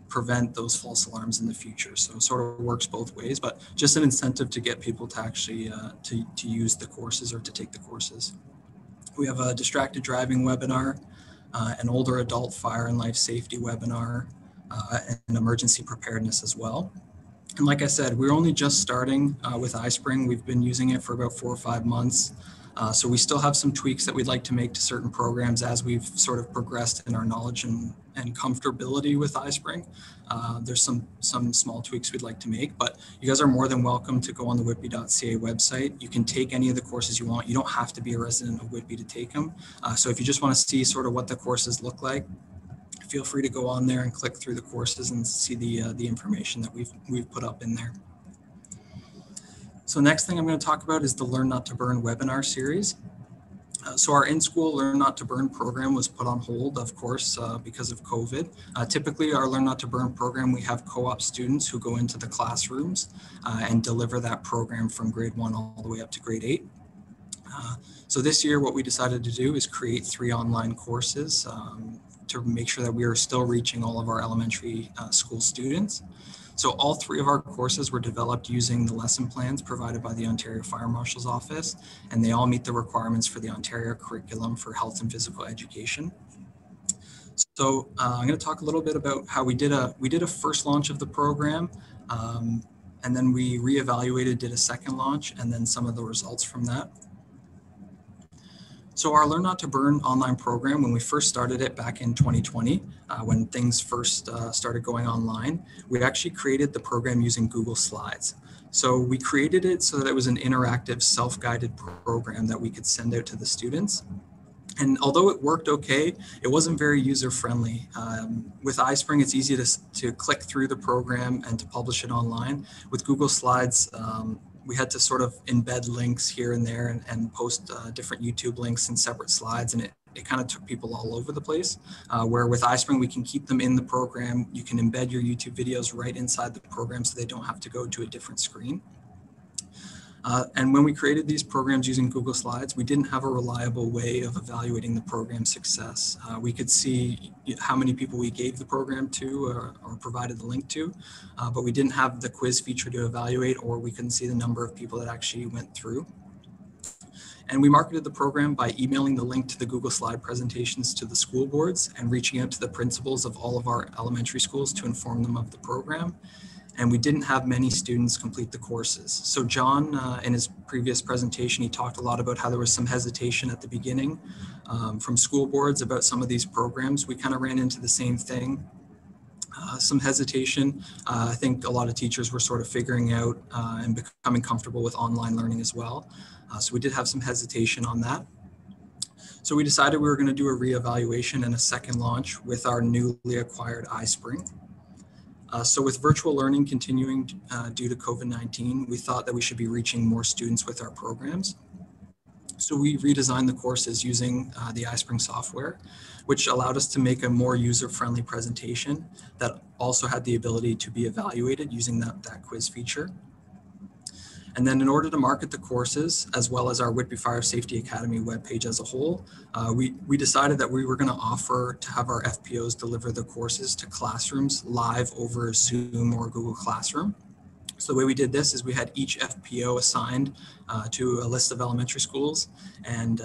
prevent those false alarms in the future. So it sort of works both ways, but just an incentive to get people to actually to use the courses or to take the courses. We have a distracted driving webinar, an older adult fire and life safety webinar, and emergency preparedness as well. And like I said, we're only just starting with Ispring. We've been using it for about 4 or 5 months. So we still have some tweaks that we'd like to make to certain programs as we've sort of progressed in our knowledge and comfortability with Ispring. There's some small tweaks we'd like to make, but you guys are more than welcome to go on the whitby.ca website. You can take any of the courses you want. You don't have to be a resident of Whitby to take them. So if you just want to see sort of what the courses look like, feel free to go on there and click through the courses and see the information that we've put up in there. So next thing I'm going to talk about is the Learn Not to Burn webinar series. So our in-school Learn Not to Burn program was put on hold, of course, because of COVID. Typically, our Learn Not to Burn program, we have co-op students who go into the classrooms and deliver that program from grade 1 all the way up to grade 8. So this year, what we decided to do is create 3 online courses to make sure that we are still reaching all of our elementary school students. So all 3 of our courses were developed using the lesson plans provided by the Ontario Fire Marshal's Office, and they all meet the requirements for the Ontario Curriculum for Health and Physical Education. So I'm going to talk a little bit about how we did a first launch of the program, and then we reevaluated, did a second launch, and then some of the results from that. So our Learn Not to Burn online program, when we first started it back in 2020, when things first started going online, we actually created the program using Google Slides. So we created it so that it was an interactive, self-guided program that we could send out to the students. And although it worked okay, it wasn't very user-friendly. With Ispring, it's easy to click through the program and to publish it online. With Google Slides, we had to sort of embed links here and there and post different YouTube links in separate slides, and it kind of took people all over the place. Where with Ispring, we can keep them in the program. You can embed your YouTube videos right inside the program so they don't have to go to a different screen. And when we created these programs using Google Slides, we didn't have a reliable way of evaluating the program's success. We could see how many people we gave the program to or provided the link to, but we didn't have the quiz feature to evaluate, or we couldn't see the number of people that actually went through. And we marketed the program by emailing the link to the Google Slide presentations to the school boards and reaching out to the principals of all of our elementary schools to inform them of the program. And we didn't have many students complete the courses. So John, in his previous presentation, he talked a lot about how there was some hesitation at the beginning from school boards about some of these programs. We kind of ran into the same thing. Some hesitation. I think a lot of teachers were sort of figuring out and becoming comfortable with online learning as well. So we did have some hesitation on that. So we decided we were going to do a reevaluation and a second launch with our newly acquired Ispring. So with virtual learning continuing due to COVID-19, we thought that we should be reaching more students with our programs. So we redesigned the courses using the Ispring software, which allowed us to make a more user-friendly presentation that also had the ability to be evaluated using that quiz feature. And then in order to market the courses, as well as our Whitby Fire Safety Academy webpage as a whole, we decided that we were going to offer to have our FPOs deliver the courses to classrooms live over Zoom or Google Classroom. So the way we did this is we had each FPO assigned to a list of elementary schools, and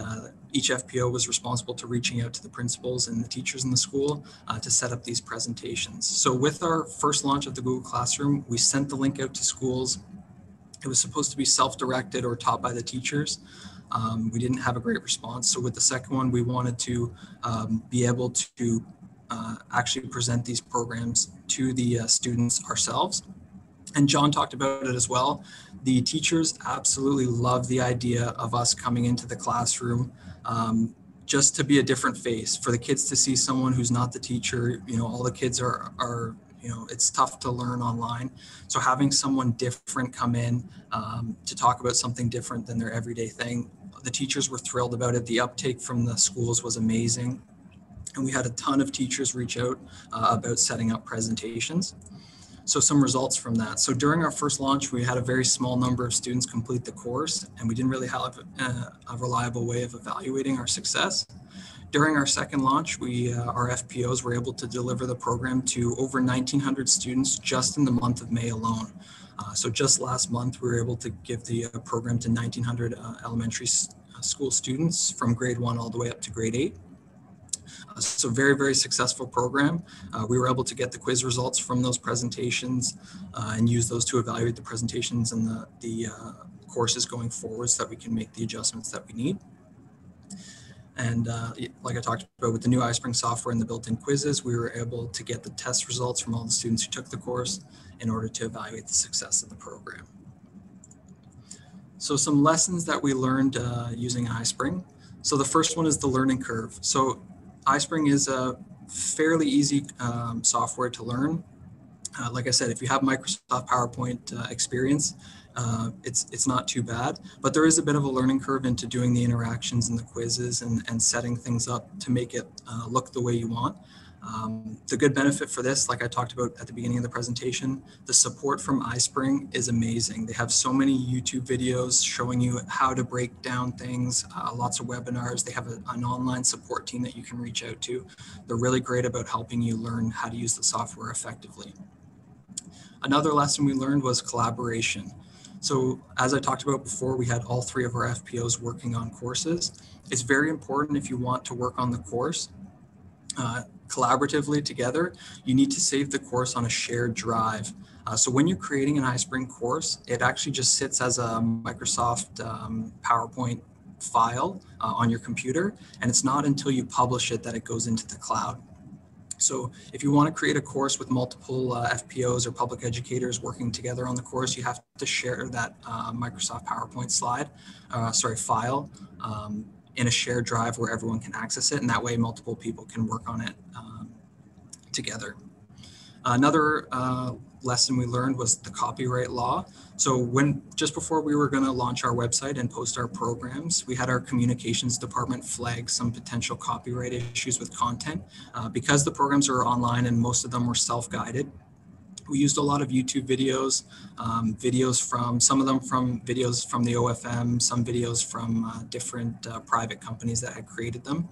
each FPO was responsible to reaching out to the principals and the teachers in the school to set up these presentations. So with our first launch of the Google Classroom, we sent the link out to schools. It was supposed to be self-directed or taught by the teachers. We didn't have a great response. So with the second one, we wanted to be able to actually present these programs to the students ourselves. And John talked about it as well. The teachers absolutely love the idea of us coming into the classroom just to be a different face, for the kids to see someone who's not the teacher. You know, all the kids are you know, it's tough to learn online. So having someone different come in to talk about something different than their everyday thing, the teachers were thrilled about it. The uptake from the schools was amazing. And we had a ton of teachers reach out about setting up presentations. So some results from that. So during our first launch, we had a very small number of students complete the course, and we didn't really have a reliable way of evaluating our success. During our second launch, our FPOs were able to deliver the program to over 1,900 students just in the month of May alone. So just last month, we were able to give the program to 1,900 elementary school students from grade 1 all the way up to grade 8. So very, very successful program. We were able to get the quiz results from those presentations and use those to evaluate the presentations and the courses going forward so that we can make the adjustments that we need. And like I talked about with the new Ispring software and the built-in quizzes, we were able to get the test results from all the students who took the course in order to evaluate the success of the program. So some lessons that we learned using Ispring. So the first one is the learning curve. So Ispring is a fairly easy software to learn. Like I said, if you have Microsoft PowerPoint experience, it's not too bad, but there is a bit of a learning curve into doing the interactions and the quizzes and setting things up to make it look the way you want. The good benefit for this, like I talked about at the beginning of the presentation, the support from Ispring is amazing. They have so many YouTube videos showing you how to break down things, lots of webinars. They have an online support team that you can reach out to. They're really great about helping you learn how to use the software effectively. Another lesson we learned was collaboration. So as I talked about before, we had all 3 of our FPOs working on courses. It's very important if you want to work on the course collaboratively together, you need to save the course on a shared drive. So when you're creating an Ispring course, it actually just sits as a Microsoft PowerPoint file on your computer, and it's not until you publish it that it goes into the cloud. So if you want to create a course with multiple FPOs or public educators working together on the course, you have to share that Microsoft PowerPoint file in a shared drive where everyone can access it, and that way multiple people can work on it together. Another lesson we learned was the copyright law. So just before we were going to launch our website and post our programs, we had our communications department flag some potential copyright issues with content. Because the programs are online and most of them were self-guided, we used a lot of YouTube videos, some of them from videos from the OFM, some videos from different private companies that had created them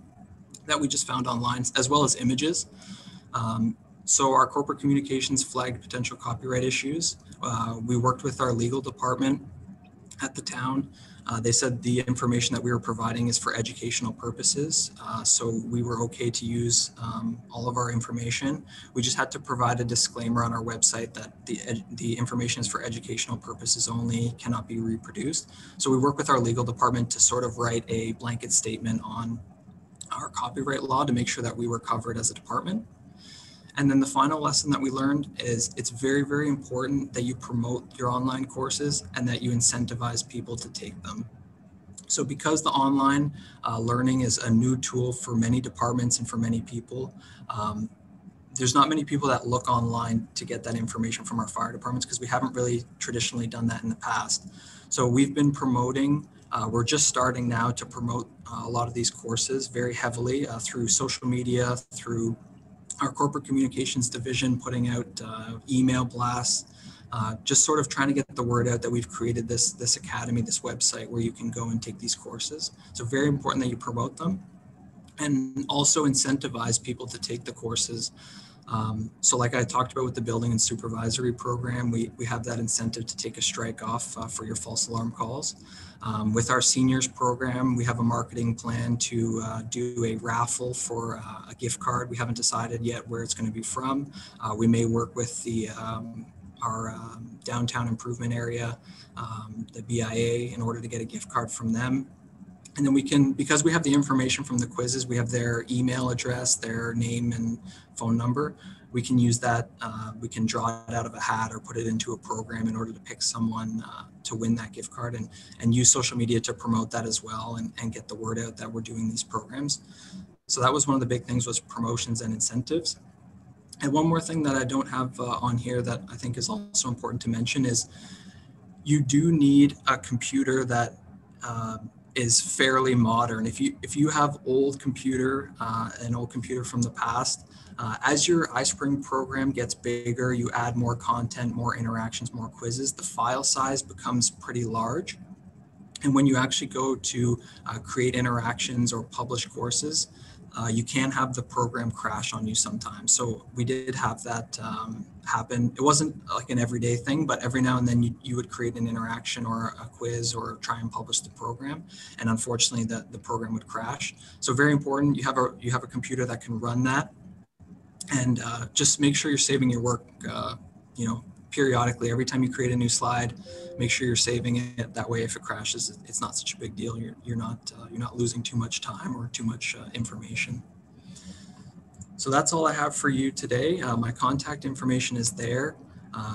that we just found online, as well as images. So our corporate communications flagged potential copyright issues. We worked with our legal department at the town. They said the information that we were providing is for educational purposes. So we were okay to use all of our information. We just had to provide a disclaimer on our website that the information is for educational purposes only, cannot be reproduced. So we worked with our legal department to sort of write a blanket statement on our copyright law to make sure that we were covered as a department. And then the final lesson that we learned is it's very, very important that you promote your online courses and that you incentivize people to take them. So because the online learning is a new tool for many departments and for many people, there's not many people that look online to get that information from our fire departments because we haven't really traditionally done that in the past. So we've been promoting, we're just starting now to promote a lot of these courses very heavily through social media, through our corporate communications division, putting out email blasts, just sort of trying to get the word out that we've created this academy, this website where you can go and take these courses. So very important that you promote them and also incentivize people to take the courses. So like I talked about with the building and supervisory program, we have that incentive to take a strike off for your false alarm calls. With our seniors program, we have a marketing plan to do a raffle for a gift card. We haven't decided yet where it's going to be from. We may work with our downtown improvement area, the BIA, in order to get a gift card from them. And then we can, because we have the information from the quizzes, we have their email address, their name and phone number. We can use that, we can draw it out of a hat or put it into a program in order to pick someone to win that gift card, and use social media to promote that as well and get the word out that we're doing these programs. So that was one of the big things, was promotions and incentives. And one more thing that I don't have on here that I think is also important to mention is you do need a computer that is fairly modern. If you have an old computer from the past, as your Ispring program gets bigger, you add more content, more interactions, more quizzes, the file size becomes pretty large. And when you actually go to create interactions or publish courses, you can have the program crash on you sometimes. So we did have that happen. It wasn't like an everyday thing, but every now and then you would create an interaction or a quiz or try and publish the program. And unfortunately the program would crash. So very important, you have a computer that can run that. And just make sure you're saving your work, periodically. Every time you create a new slide, make sure you're saving it. That way, if it crashes, it's not such a big deal. You're not losing too much time or too much information. So that's all I have for you today. My contact information is there.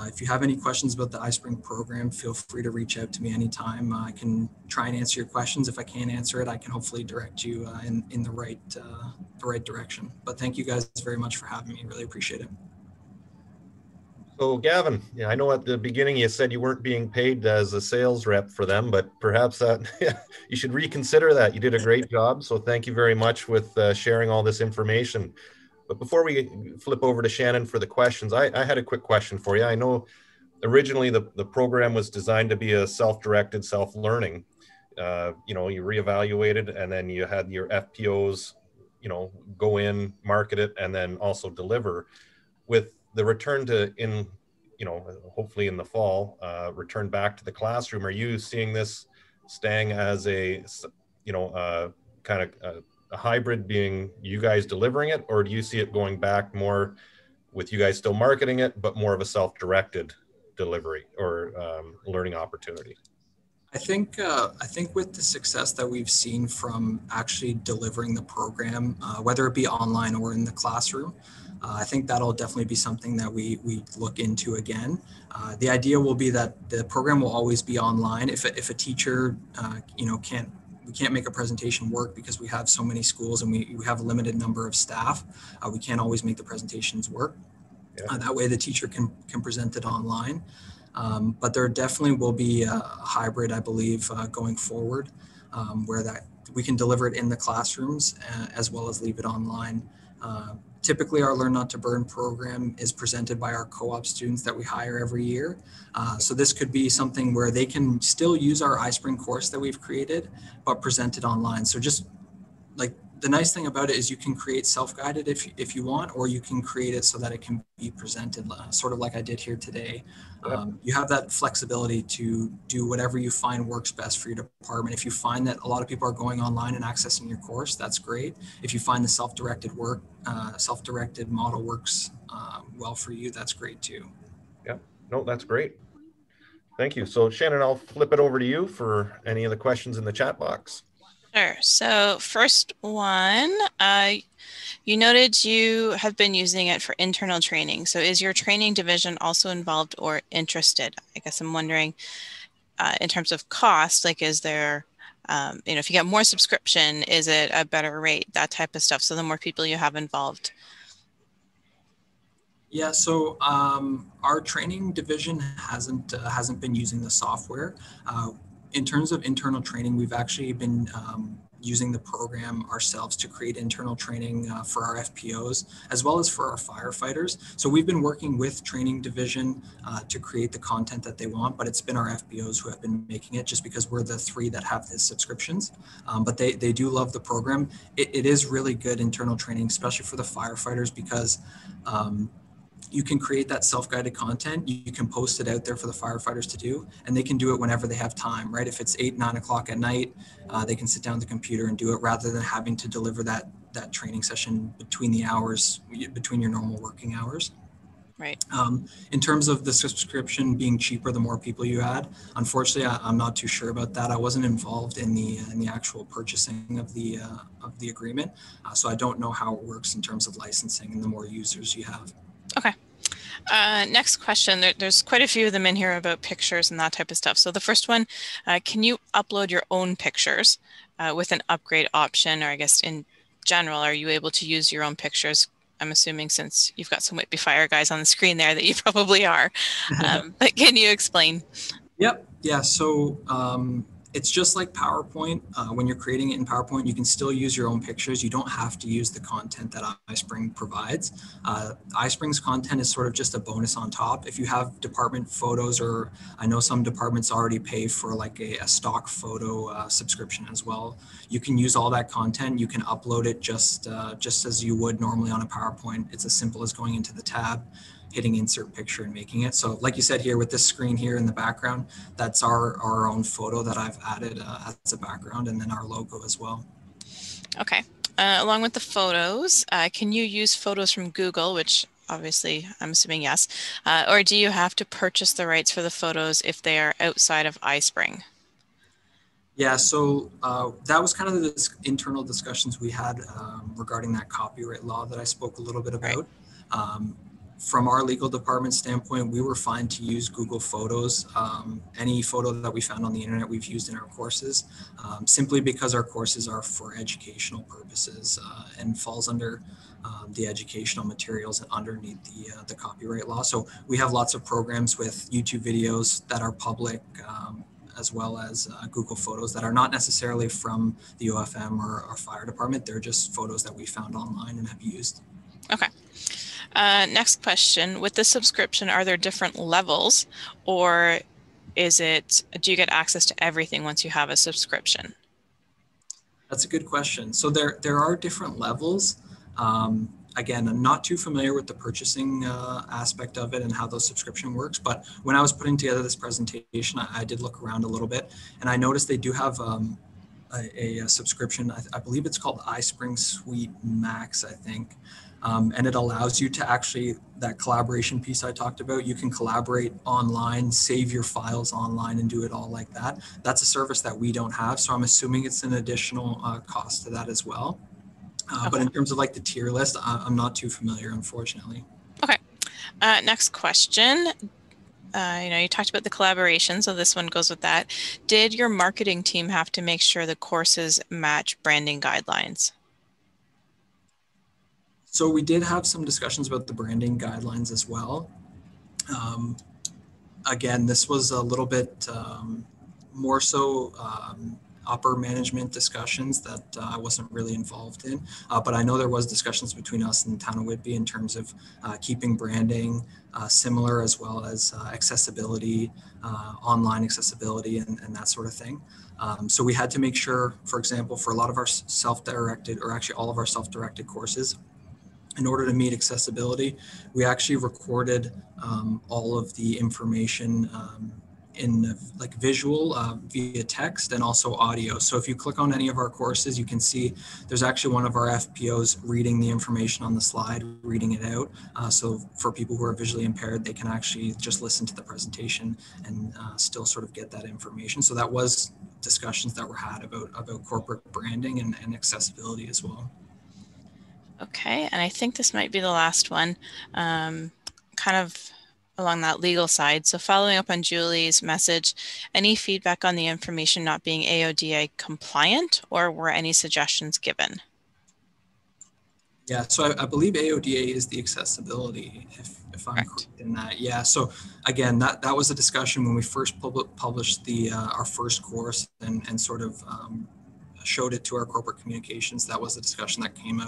If you have any questions about the Ispring program, feel free to reach out to me anytime. I can try and answer your questions. If I can't answer it, I can hopefully direct you in the right direction. But thank you guys very much for having me. Really appreciate it. So Gavin, I know at the beginning you said you weren't being paid as a sales rep for them, but perhaps that you should reconsider that. You did a great job. So thank you very much with sharing all this information. But before we flip over to Shannon for the questions, I had a quick question for you. I know originally the program was designed to be a self-directed, self-learning. You reevaluated, and then you had your FPOs, go in, market it, and then also deliver. With the return to hopefully in the fall, return back to the classroom, are you seeing this staying as a, kind of a hybrid, being you guys delivering it, or do you see it going back more with you guys still marketing it, but more of a self-directed delivery or learning opportunity? I think with the success that we've seen from actually delivering the program, whether it be online or in the classroom, I think that'll definitely be something that we look into again. The idea will be that the program will always be online. If a teacher, we can't make a presentation work because we have so many schools and we have a limited number of staff, we can't always make the presentations work. Yeah. That way the teacher can present it online. But there definitely will be a hybrid, I believe, going forward, where that we can deliver it in the classrooms as well as leave it online. Typically, our Learn Not to Burn program is presented by our co-op students that we hire every year. So this could be something where they can still use our Ispring course that we've created, but present it online. So just like the nice thing about it is you can create self-guided if you want, or you can create it so that it can be presented sort of like I did here today. Yeah. You have that flexibility to do whatever you find works best for your department. If you find that a lot of people are going online and accessing your course, that's great. If you find the self-directed model works well for you, that's great too. Yeah, no, that's great. Thank you. So Shannon, I'll flip it over to you for any of the questions in the chat box. Sure. So first one, you noted you have been using it for internal training. So is your training division also involved or interested? I guess I'm wondering in terms of cost, like is there, if you get more subscription, is it a better rate, that type of stuff? So the more people you have involved. Yeah, so our training division hasn't been using the software. In terms of internal training, we've actually been using the program ourselves to create internal training for our FPOs as well as for our firefighters. So we've been working with training division to create the content that they want, but it's been our FPOs who have been making it just because we're the 3 that have the subscriptions. But they do love the program. It is really good internal training, especially for the firefighters, because you can create that self-guided content. You can post it out there for the firefighters to do, and they can do it whenever they have time, right? If it's 8, 9 o'clock at night, they can sit down at the computer and do it rather than having to deliver that training session between the hours, between your normal working hours. Right. In terms of the subscription being cheaper the more people you add, unfortunately, I'm not too sure about that. I wasn't involved in the actual purchasing of the agreement, so I don't know how it works in terms of licensing and the more users you have. Okay. Next question. There's quite a few of them in here about pictures and that type of stuff. So the first one, can you upload your own pictures with an upgrade option? Or I guess in general, are you able to use your own pictures? I'm assuming since you've got some Whitby Fire guys on the screen there that you probably are. But can you explain? Yep. Yeah. So it's just like PowerPoint. When you're creating it in PowerPoint, you can still use your own pictures. You don't have to use the content that Ispring provides. Ispring's content is sort of just a bonus on top. If you have department photos, or I know some departments already pay for like a stock photo subscription as well, you can use all that content. You can upload it just as you would normally on a PowerPoint. It's as simple as going into the tab, hitting insert picture and making it. So like you said here with this screen here in the background, that's our own photo that I've added as a background, and then our logo as well. Okay. Along with the photos, can you use photos from Google, which obviously I'm assuming yes, or do you have to purchase the rights for the photos if they are outside of Ispring? Yeah, so that was kind of the internal discussions we had regarding that copyright law that I spoke a little bit about. Right. From our legal department standpoint, we were fine to use Google Photos. Any photo that we found on the internet, we've used in our courses, simply because our courses are for educational purposes and falls under the educational materials underneath the copyright law. So we have lots of programs with YouTube videos that are public, as well as Google Photos that are not necessarily from the OFM or our fire department. They're just photos that we found online and have used. Okay. Next question, with the subscription, are there different levels, or do you get access to everything once you have a subscription? That's a good question. So there are different levels. Again, I'm not too familiar with the purchasing aspect of it and how the subscription works, but when I was putting together this presentation, I did look around a little bit, and I noticed they do have a subscription. I believe it's called Ispring Suite Max, I think. And it allows you to actually, that collaboration piece I talked about, you can collaborate online, save your files online and do it all like that. That's a service that we don't have. So I'm assuming it's an additional cost to that as well. But in terms of like the tier list, I'm not too familiar, unfortunately. Okay. Next question. You talked about the collaboration, so this one goes with that. Did your marketing team have to make sure the courses match branding guidelines? So we did have some discussions about the branding guidelines as well. Again, this was a little bit more so upper management discussions that I wasn't really involved in, but I know there was discussions between us and the town of Whitby in terms of keeping branding similar, as well as accessibility, online accessibility, and that sort of thing. So we had to make sure, for example, for a lot of our self-directed, or actually all of our self-directed courses, in order to meet accessibility, we actually recorded all of the information in like visual via text and also audio. So if you click on any of our courses, you can see there's actually one of our FPOs reading the information on the slide, reading it out. So for people who are visually impaired, they can actually just listen to the presentation and still sort of get that information. So that was discussions that were had about corporate branding and accessibility as well. Okay, and I think this might be the last one, kind of along that legal side. So following up on Julie's message, any feedback on the information not being AODA compliant, or were any suggestions given? Yeah, so I believe AODA is the accessibility, if I'm correct in that. Yeah, so again, that was a discussion when we first published our first course and sort of showed it to our corporate communications. That was a discussion that came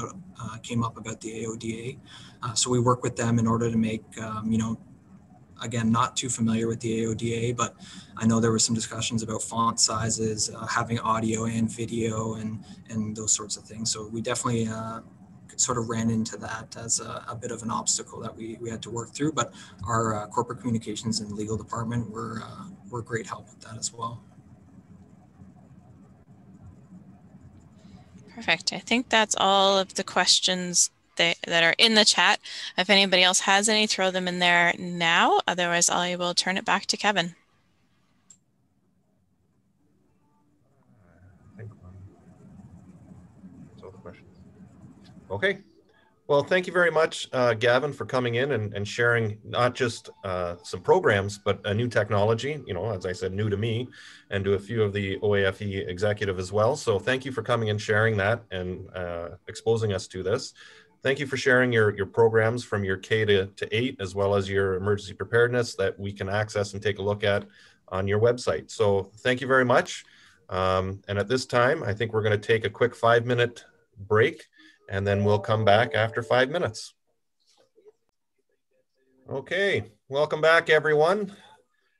up about the AODA. So we work with them in order to make, again, not too familiar with the AODA, but I know there were some discussions about font sizes, having audio and video and those sorts of things. So we definitely sort of ran into that as a bit of an obstacle that we had to work through, but our corporate communications and legal department were great help with that as well. Perfect. I think that's all of the questions that are in the chat. If anybody else has any, throw them in there now. Otherwise, I will turn it back to Kevin. I think that's all the questions. Okay. Well, thank you very much, Gavin, for coming in and sharing not just some programs, but a new technology, as I said, new to me and to a few of the OAFE executive as well. So thank you for coming and sharing that and exposing us to this. Thank you for sharing your programs from your K to 8, as well as your emergency preparedness that we can access and take a look at on your website. So thank you very much. And at this time, I think we're going to take a quick 5-minute break, and then we'll come back after 5 minutes. Okay, welcome back, everyone.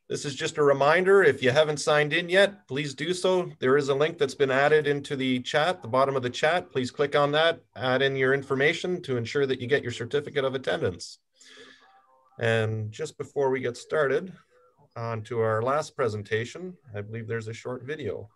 This is just a reminder, if you haven't signed in yet, please do so. There is a link that's been added into the chat, the bottom of the chat. Please click on that, add in your information to ensure that you get your certificate of attendance. And just before we get started, on to our last presentation, I believe there's a short video.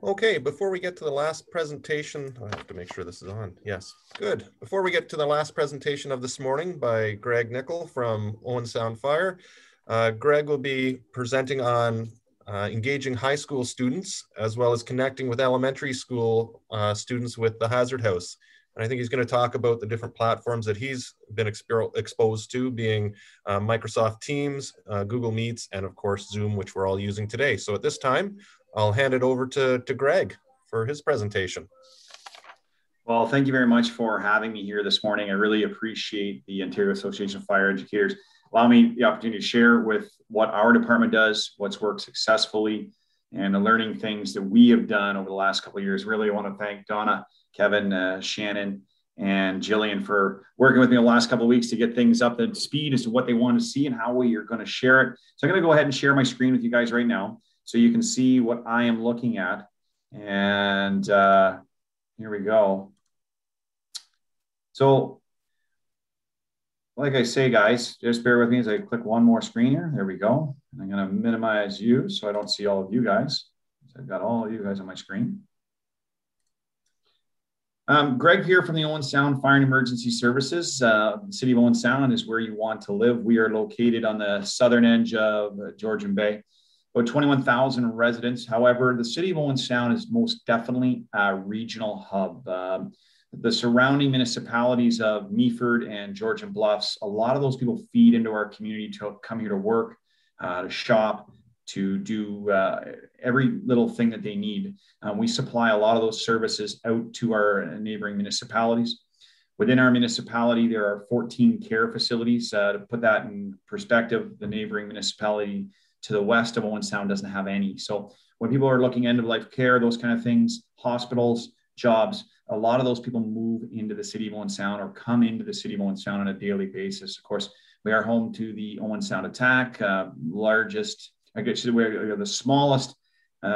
Okay, before we get to the last presentation, I have to make sure this is on. Yes, good. Before we get to the last presentation of this morning by Greg Nickel from Owen Sound Fire, Greg will be presenting on engaging high school students, as well as connecting with elementary school students with the Hazard House. And I think he's going to talk about the different platforms that he's been exposed to, being Microsoft Teams, Google Meets, and of course, Zoom, which we're all using today. So at this time, I'll hand it over to Greg for his presentation. Well, thank you very much for having me here this morning. I really appreciate the Ontario Association of Fire Educators allowing me the opportunity to share with what our department does, what's worked successfully, and the learning things that we have done over the last couple of years. Really, I want to thank Donna, Kevin, Shannon, and Jillian for working with me the last couple of weeks to get things up to speed as to what they want to see and how we are going to share it. So I'm going to go ahead and share my screen with you guys right now so you can see what I am looking at. And here we go. So like I say, guys, just bear with me as I click one more screen here. There we go. And I'm going to minimize you so I don't see all of you guys. So I've got all of you guys on my screen. Greg here from the Owen Sound Fire and Emergency Services. The city of Owen Sound is where you want to live. We are located on the southern edge of Georgian Bay, about 21,000 residents. However, the city of Owen Sound is most definitely a regional hub. The surrounding municipalities of Meaford and Georgian Bluffs, a lot of those people feed into our community to come here to work, to shop, to do every little thing that they need. We supply a lot of those services out to our neighboring municipalities. Within our municipality, there are 14 care facilities. To put that in perspective, the neighboring municipality to the west of Owen Sound doesn't have any. So when people are looking end of life care, those kind of things, hospitals, jobs, a lot of those people move into the city of Owen Sound or come into the city of Owen Sound on a daily basis. Of course, we are home to the Owen Sound Attack, largest, I guess we're the smallest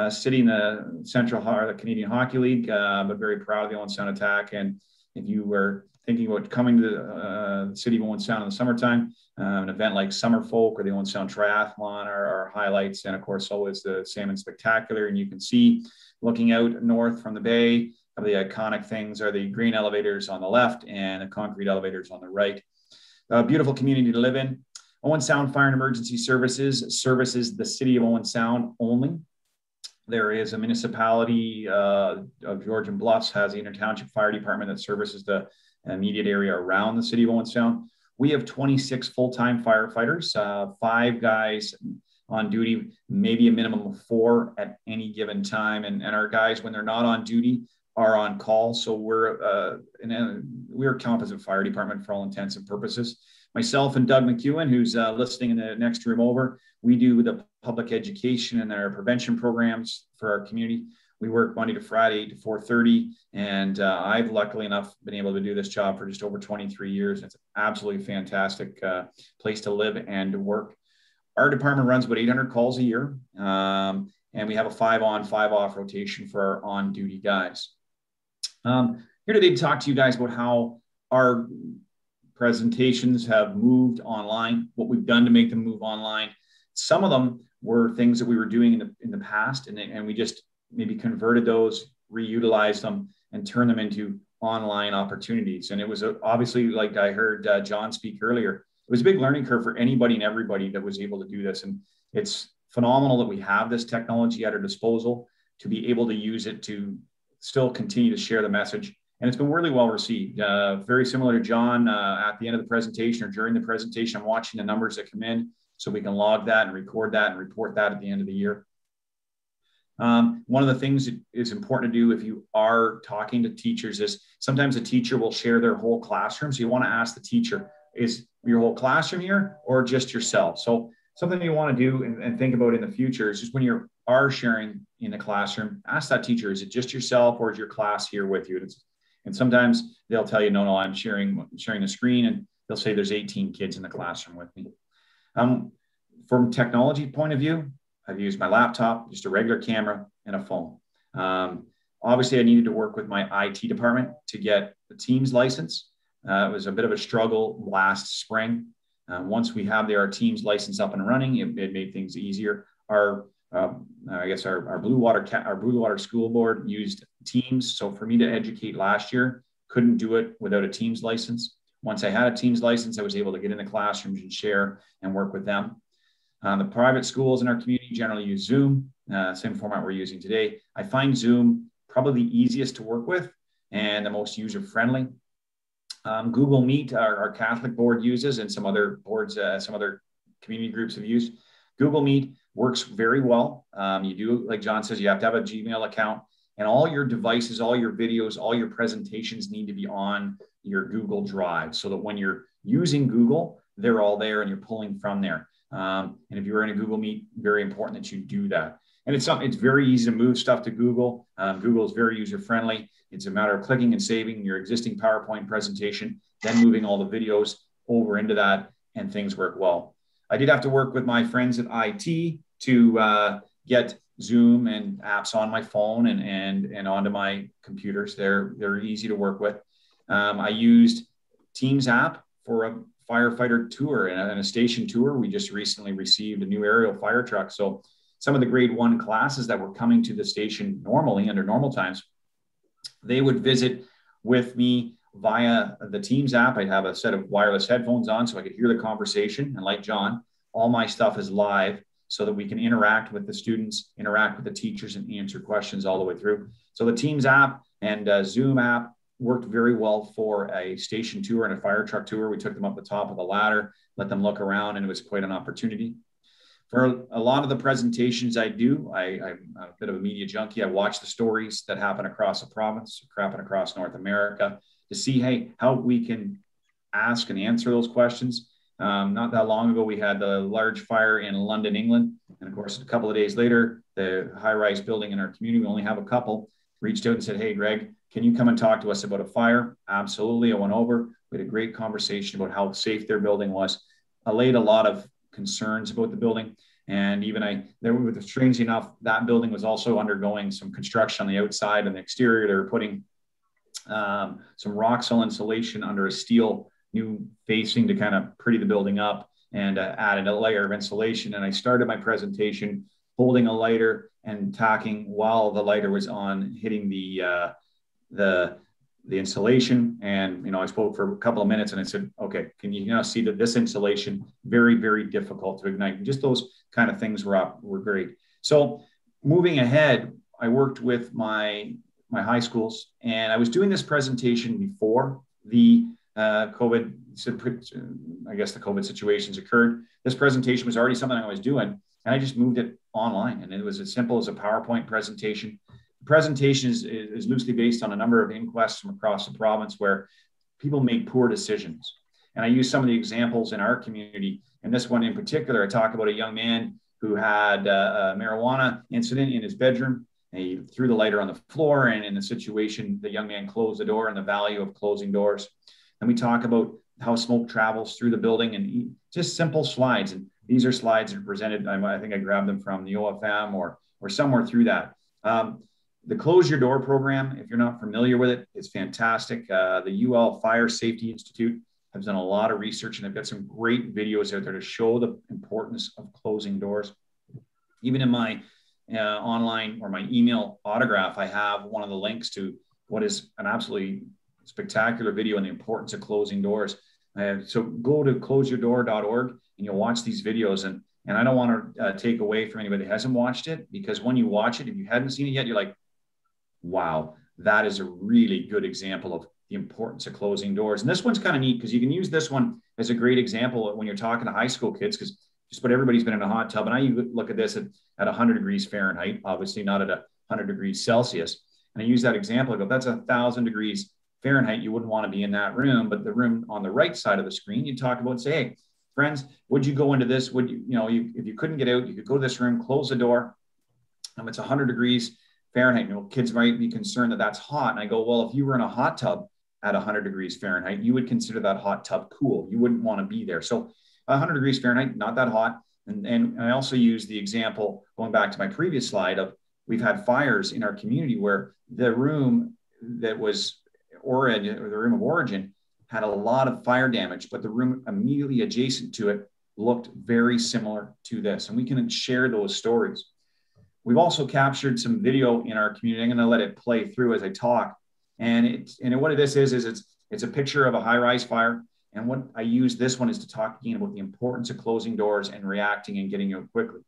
city in the Central the Canadian Hockey League, but very proud of the Owen Sound Attack. And if you were thinking about coming to the city of Owen Sound in the summertime, an event like Summer Folk or the Owen Sound Triathlon are highlights. And of course, always the Salmon Spectacular. And you can see looking out north from the bay, of the iconic things are the green elevators on the left and the concrete elevators on the right. A beautiful community to live in. Owen Sound Fire and Emergency Services services the city of Owen Sound only. There is a municipality of Georgian Bluffs has the Intertownship Fire Department that services the immediate area around the city of Owen Sound. We have 26 full-time firefighters, 5 guys on duty, maybe a minimum of 4 at any given time. And our guys, when they're not on duty, are on call. So we're a composite fire department for all intents and purposes. Myself and Doug McEwen, who's listening in the next room over, we do the public education and our prevention programs for our community. We work Monday to Friday, 8 to 4:30. And I've luckily enough been able to do this job for just over 23 years. It's an absolutely fantastic place to live and to work. Our department runs about 800 calls a year. And we have a 5-on, 5-off rotation for our on-duty guys. Here today to talk to you guys about how our presentations have moved online, what we've done to make them move online. Some of them were things that we were doing in the past, and we just maybe converted those, reutilized them, and turned them into online opportunities. And it was obviously, like I heard John speak earlier, it was a big learning curve for anybody and everybody that was able to do this. And it's phenomenal that we have this technology at our disposal to be able to use it to still continue to share the message. And it's been really well received. Very similar to John at the end of the presentation or during the presentation, I'm watching the numbers that come in so we can log that and record that and report that at the end of the year. One of the things that is important to do if you are talking to teachers is sometimes a teacher will share their whole classroom. So you want to ask the teacher, is your whole classroom here or just yourself? So something you want to do and think about in the future is just when you are sharing in the classroom, ask that teacher, is it just yourself or is your class here with you? And sometimes they'll tell you, no, I'm sharing the screen, and they'll say there's 18 kids in the classroom with me. From technology point of view, I've used my laptop, just a regular camera and a phone. Obviously, I needed to work with my IT department to get the Teams license. It was a bit of a struggle last spring. Once we have our Teams license up and running, it made things easier. Our Blue Water School Board used Teams. So for me to educate last year, couldn't do it without a Teams license. Once I had a Teams license, I was able to get in the classrooms and share and work with them. The private schools in our community generally use Zoom, same format we're using today. I find Zoom probably the easiest to work with and the most user-friendly. Google Meet, our Catholic board uses, and some other boards, some other community groups have used. Google Meet works very well. You do, like John says, you have to have a Gmail account, and all your devices, all your videos, all your presentations need to be on your Google Drive, so that when you're using Google, they're all there and you're pulling from there. And if you're in a Google Meet, very important that you do that. And it's very easy to move stuff to Google. Google is very user-friendly. It's a matter of clicking and saving your existing PowerPoint presentation, then moving all the videos over into that, and things work well. I did have to work with my friends at IT to get Zoom and apps on my phone and onto my computers. They're easy to work with. I used Teams app for a firefighter tour and a station tour. We just recently received a new aerial fire truck. So some of the grade 1 classes that were coming to the station normally under normal times, they would visit with me via the Teams app. I'd have a set of wireless headphones on so I could hear the conversation. And like John, all my stuff is live so that we can interact with the students, interact with the teachers, and answer questions all the way through. So the Teams app and Zoom app worked very well for a station tour and a fire truck tour. We took them up the top of the ladder, let them look around, and it was quite an opportunity. For a lot of the presentations I do, I'm a bit of a media junkie. I watch the stories that happen across the province, happen across North America, to see, hey, how we can ask and answer those questions. Not that long ago, we had the large fire in London, England. And of course, a couple of days later, the high-rise building in our community, we only have a couple, reached out and said, hey, Greg, can you come and talk to us about a fire? Absolutely. I went over. We had a great conversation about how safe their building was. I laid a lot of concerns about the building. And even strangely enough, that building was also undergoing some construction on the outside and the exterior. They were putting some Roxol insulation under a steel new facing to kind of pretty the building up, and added a layer of insulation. And I started my presentation holding a lighter and talking while the lighter was on, hitting the insulation. And, I spoke for a couple of minutes and I said, okay, can you now see that this insulation, very, very difficult to ignite? And just those kind of things were great. So moving ahead, I worked with my high schools, and I was doing this presentation before the COVID, I guess the COVID situations occurred. This presentation was already something I was doing, and I just moved it online. And it was as simple as a PowerPoint presentation. The presentation is loosely based on a number of inquests from across the province where people make poor decisions. And I use some of the examples in our community. And this one in particular, I talk about a young man who had a marijuana incident in his bedroom. And he threw the lighter on the floor, and in the situation, the young man closed the door, and the value of closing doors. And we talk about how smoke travels through the building, and just simple slides. And these are slides that are presented. I think I grabbed them from the OFM or somewhere through that. The Close Your Door program, if you're not familiar with it, is fantastic. The UL Fire Safety Institute has done a lot of research, and they've got some great videos out there to show the importance of closing doors. Even in my online or my email autograph, I have one of the links to what is an absolutely spectacular video on the importance of closing doors. So go to closeyourdoor.org and you'll watch these videos. And I don't want to take away from anybody that hasn't watched it, because when you watch it, if you hadn't seen it yet, you're like, wow, that is a really good example of the importance of closing doors. And this one's kind of neat because you can use this one as a great example when you're talking to high school kids, because just about everybody's been in a hot tub. And I look at this at 100 degrees Fahrenheit, obviously not at 100 degrees Celsius. And I use that example. I go, that's 1,000 degrees Fahrenheit. You wouldn't want to be in that room, but the room on the right side of the screen, you talk about, say, hey, friends, would you go into this? Would you, if you couldn't get out, you could go to this room, close the door. It's 100 degrees Fahrenheit. Kids might be concerned that that's hot. And I go, well, if you were in a hot tub at 100 degrees Fahrenheit, you would consider that hot tub cool. You wouldn't want to be there. So 100 degrees Fahrenheit, not that hot. And I also use the example, going back to my previous slide, of we've had fires in our community where the room that was the room of origin had a lot of fire damage, but the room immediately adjacent to it looked very similar to this. And we can share those stories. We've also captured some video in our community. I'm going to let it play through as I talk. And what this is it's a picture of a high-rise fire. And what I use this one is to talk again about the importance of closing doors and reacting and getting out quickly.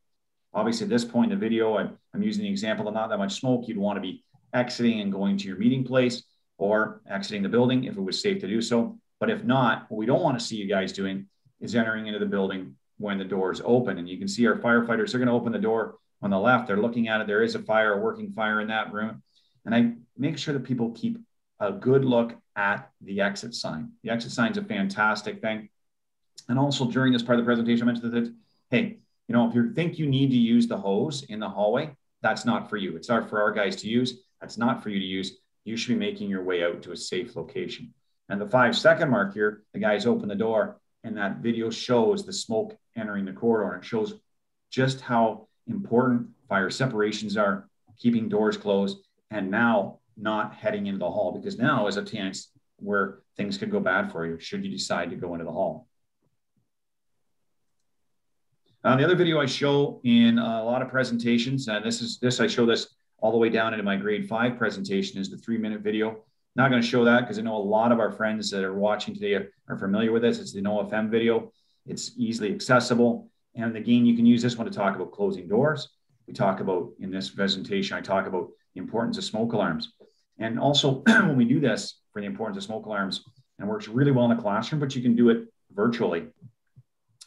Obviously, at this point in the video, I'm using the example of not that much smoke. You'd want to be exiting and going to your meeting place. or exiting the building if it was safe to do so. But if not, what we don't want to see you guys doing is entering into the building when the door is open. And you can see our firefighters, they're going to open the door on the left. They're looking at it. There is a fire, a working fire in that room. And I make sure that people keep a good look at the exit sign. The exit sign is a fantastic thing. And also during this part of the presentation, I mentioned that, hey, you know, if you think you need to use the hose in the hallway, that's not for you. It's for our guys to use. That's not for you to use. You should be making your way out to a safe location. And the 5-second mark here, the guys open the door and that video shows the smoke entering the corridor. And it shows just how important fire separations are, keeping doors closed, and now not heading into the hall, because now is a chance where things could go bad for you should you decide to go into the hall. The other video I show in a lot of presentations, and I show this all the way down into my grade 5 presentation, is the 3-minute video. Not going to show that because I know a lot of our friends that are watching today are familiar with this. It's the NoFM video. It's easily accessible. And again, you can use this one to talk about closing doors. We talk about, in this presentation, I talk about the importance of smoke alarms. And also when we do this for the importance of smoke alarms, and works really well in the classroom, but you can do it virtually,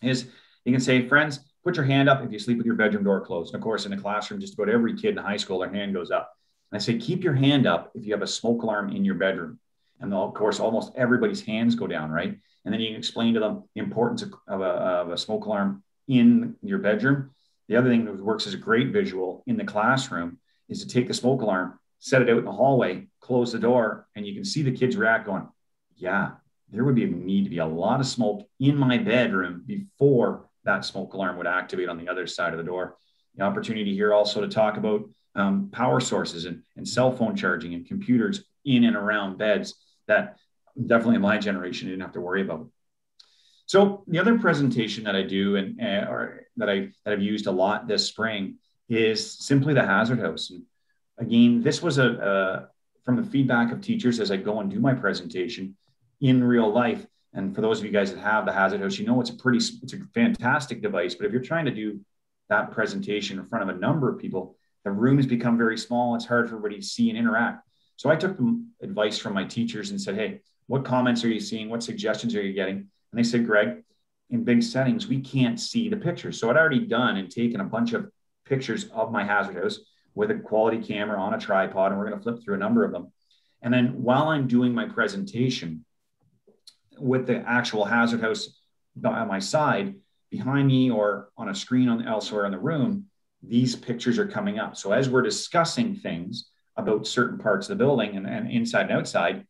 is you can say, friends, put your hand up if you sleep with your bedroom door closed. And of course, in the classroom, just about every kid in high school, their hand goes up. And I say, keep your hand up if you have a smoke alarm in your bedroom. And of course, almost everybody's hands go down, right? And then you can explain to them the importance of a smoke alarm in your bedroom. The other thing that works as a great visual in the classroom is to take the smoke alarm, set it out in the hallway, close the door, and you can see the kids react going, yeah, there would need to be a lot of smoke in my bedroom before that smoke alarm would activate on the other side of the door. The opportunity here also to talk about power sources and cell phone charging and computers in and around beds that definitely in my generation didn't have to worry about. So the other presentation that I do or that I've used a lot this spring is simply the hazard house. And again, this was from the feedback of teachers as I go and do my presentation in real life. And for those of you guys that have the hazard house, you know it's a fantastic device. But if you're trying to do that presentation in front of a number of people, the room has become very small. It's hard for everybody to see and interact. So I took advice from my teachers and said, hey, what comments are you seeing? What suggestions are you getting? And they said, Greg, in big settings, we can't see the pictures. So I'd already done and taken a bunch of pictures of my hazard house with a quality camera on a tripod, and we're going to flip through a number of them. And then while I'm doing my presentation with the actual hazard house by my side, behind me or on a screen elsewhere in the room, these pictures are coming up. So as we're discussing things about certain parts of the building and inside and outside,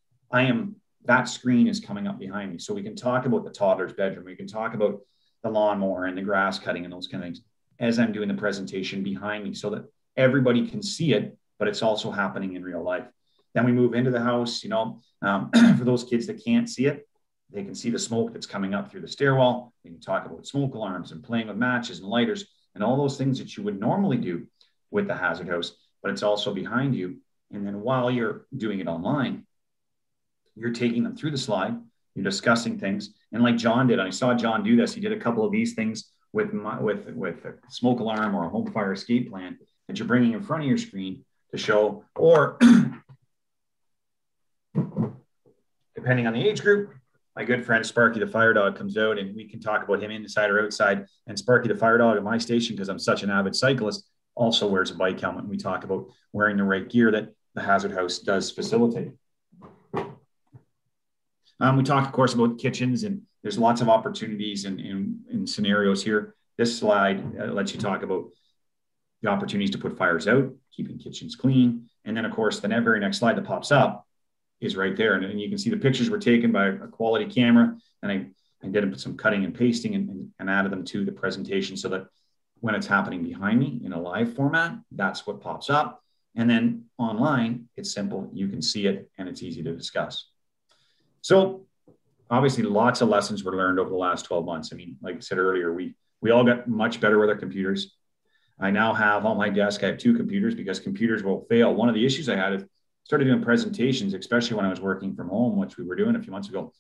that screen is coming up behind me. So we can talk about the toddler's bedroom. We can talk about the lawnmower and the grass cutting and those kind of things as I'm doing the presentation behind me so that everybody can see it, but it's also happening in real life. Then we move into the house, for those kids that can't see it, they can see the smoke that's coming up through the stairwell. We can talk about smoke alarms and playing with matches and lighters and all those things that you would normally do with the hazard house, but it's also behind you. And then while you're doing it online, you're taking them through the slide, you're discussing things. And like John did, I saw John do this. He did a couple of these things with a smoke alarm or a home fire escape plan that you're bringing in front of your screen to show, or depending on the age group, my good friend Sparky the fire dog comes out and we can talk about him inside or outside. And Sparky the fire dog at my station, because I'm such an avid cyclist, also wears a bike helmet. And we talk about wearing the right gear that the hazard house does facilitate. We talk, of course, about kitchens, and there's lots of opportunities in scenarios here. This slide lets you talk about the opportunities to put fires out, keeping kitchens clean. And then, of course, the very next slide that pops up is right there. And you can see the pictures were taken by a quality camera. And I did some cutting and pasting and added them to the presentation so that when it's happening behind me in a live format, that's what pops up. And then online, it's simple. You can see it and it's easy to discuss. So obviously lots of lessons were learned over the last 12 months. I mean, like I said earlier, we all got much better with our computers. I now have on my desk, I have 2 computers because computers will fail. One of the issues I had is started doing presentations, especially when I was working from home, which we were doing a few months ago.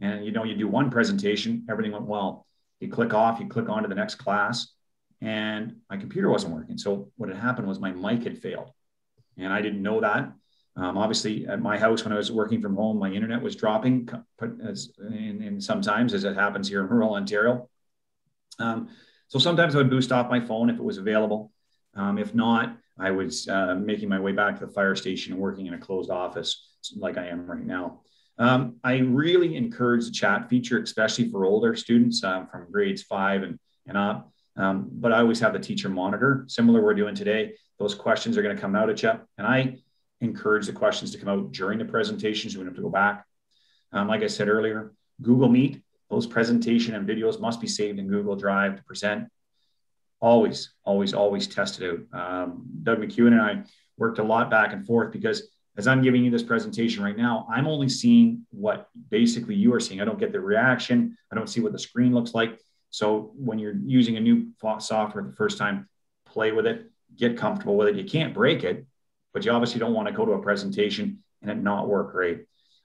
And you do one presentation, everything went well. You click off, you click on to the next class, and my computer wasn't working. So what had happened was my mic had failed. And I didn't know that. Obviously, at my house, when I was working from home, my internet was dropping, and sometimes, as it happens here in rural Ontario. So sometimes I would boost off my phone if it was available. If not, I was making my way back to the fire station and working in a closed office like I am right now. I really encourage the chat feature, especially for older students from grades 5 and up. But I always have the teacher monitor, similar to what we're doing today. Those questions are going to come out at you. And I encourage the questions to come out during the presentation, so we don't have to go back. Like I said earlier, Google Meet, those presentation and videos must be saved in Google Drive to present. Always, always, always test it out. Doug McEwen and I worked a lot back and forth, because as I'm giving you this presentation right now, I'm only seeing what basically you are seeing. I don't get the reaction. I don't see what the screen looks like. So when you're using a new software the first time, play with it, get comfortable with it. You can't break it, but you obviously don't want to go to a presentation and it not work right.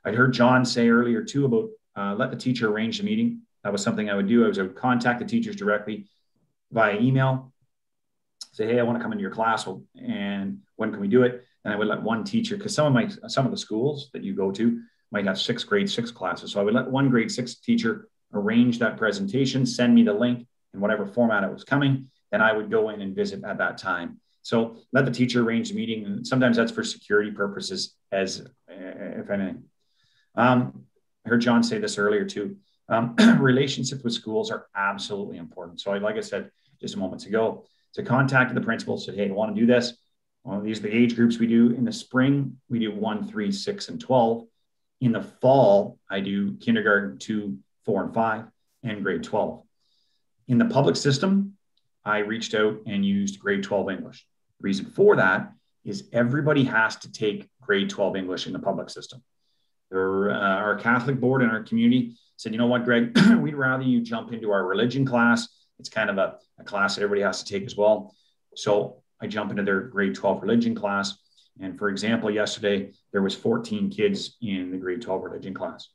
I'd heard John say earlier too about let the teacher arrange the meeting. That was something I would do. I would contact the teachers directly via email, say, hey, I want to come into your class, and when can we do it? And I would let one teacher, because some of the schools that you go to might have grade 6 classes. So I would let one grade 6 teacher arrange that presentation, send me the link in whatever format it was coming, then I would go in and visit at that time. So let the teacher arrange the meeting. And sometimes that's for security purposes, as if anything. I heard John say this earlier too. Relationships with schools are absolutely important. So like I said just moments ago, to contact the principal, said, hey, I want to do this. Well, these are the age groups we do. In the spring, we do 1, 3, 6, and 12. In the fall, I do kindergarten 2, 4, and 5, and grade 12. In the public system, I reached out and used grade 12 English. The reason for that is everybody has to take grade 12 English in the public system. Our Catholic board in our community said, you know what, Greg, we'd rather you jump into our religion class. It's kind of a class that everybody has to take as well. So I jump into their grade 12 religion class. And for example, yesterday, there was 14 kids in the grade 12 religion class.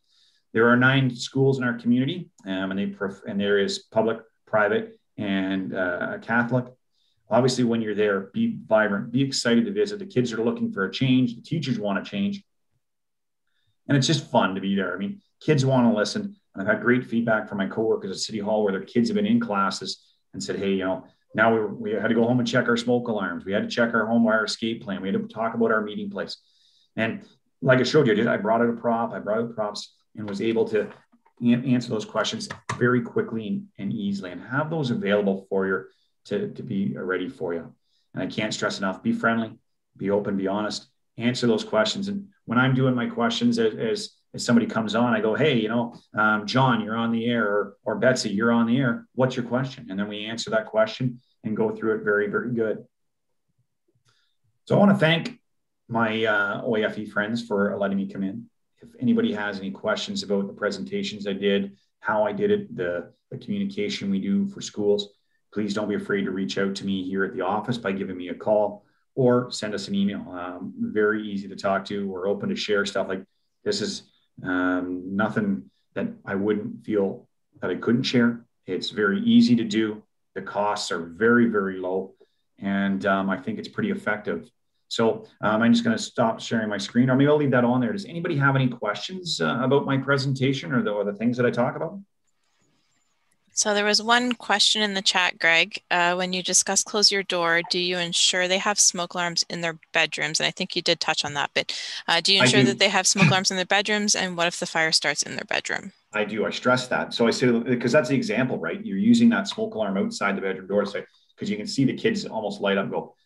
There are 9 schools in our community, and there is public, private, and Catholic. Obviously, when you're there, be vibrant, be excited to visit. The kids are looking for a change. The teachers want to change. And it's just fun to be there. I mean, kids want to listen. And I've had great feedback from my coworkers at City Hall where their kids have been in classes and said, hey, now we had to go home and check our smoke alarms. We had to check our home wire escape plan. We had to talk about our meeting place. And like I showed you, I brought out a prop. I brought out props and was able to answer those questions very quickly and easily, and have those available for you to be ready for you. And I can't stress enough, be friendly, be open, be honest, answer those questions. And when I'm doing my questions, as somebody comes on, I go, hey, John, you're on the air, or Betsy, you're on the air. What's your question? And then we answer that question and go through it very, very good. So I want to thank my OAFE friends for letting me come in. If anybody has any questions about the presentations I did, how I did it, the communication we do for schools, please don't be afraid to reach out to me here at the office by giving me a call or send us an email. Very easy to talk to. We're open to share stuff. Like this is nothing that I wouldn't feel that I couldn't share. It's very easy to do. The costs are very, very low. And I think it's pretty effective. So I'm just going to stop sharing my screen, or maybe I'll leave that on there. Does anybody have any questions about my presentation or the things that I talk about? So there was one question in the chat, Greg. When you discuss close your door, do you ensure they have smoke alarms in their bedrooms? And I think you did touch on that, but do you ensure that they have smoke alarms in their bedrooms? And what if the fire starts in their bedroom? I do. I stress that. So I say, because that's the example, right? You're using that smoke alarm outside the bedroom door to say, because you can see the kids almost light up and go,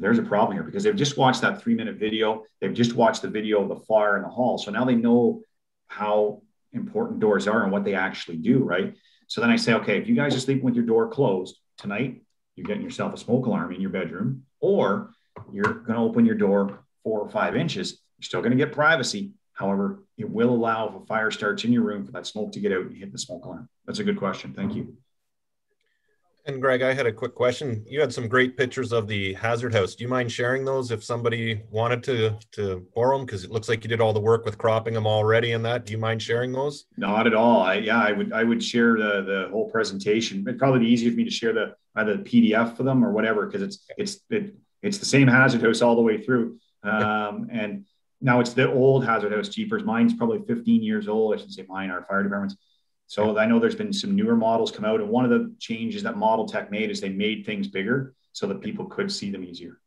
there's a problem here, because they've just watched that 3-minute video. They've just watched the video of the fire in the hall. So now they know how important doors are and what they actually do, right? So then I say, okay, if you guys are sleeping with your door closed tonight, you're getting yourself a smoke alarm in your bedroom, or you're going to open your door 4 or 5 inches. You're still going to get privacy. However, it will allow, if a fire starts in your room, for that smoke to get out and hit the smoke alarm. That's a good question. Thank you. And Greg, I had a quick question. You had some great pictures of the hazard house. Do you mind sharing those if somebody wanted to borrow them? Because it looks like you did all the work with cropping them already and that. Do you mind sharing those? Not at all. I would share the whole presentation. It'd probably be easier for me to share either the PDF for them or whatever, because it's the same hazard house all the way through. And Now it's the old hazard house jeepers. Mine's probably 15 years old. I shouldn't say mine, our fire departments. So I know there's been some newer models come out, and one of the changes that Model Tech made is they made things bigger so that people could see them easier.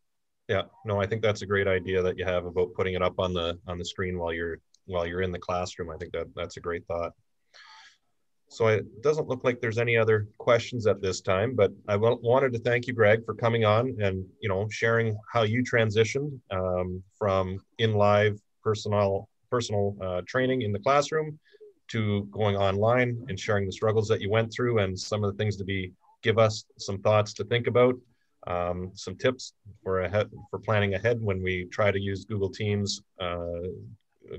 Yeah, no, I think that's a great idea that you have about putting it up on the screen while you're in the classroom. I think that's a great thought. So it doesn't look like there's any other questions at this time, but I wanted to thank you, Greg, for coming on and, you know, sharing how you transitioned from in live personal training in the classroom to going online and sharing the struggles that you went through and some of the things to give us some thoughts to think about, some tips for planning ahead when we try to use Google Teams,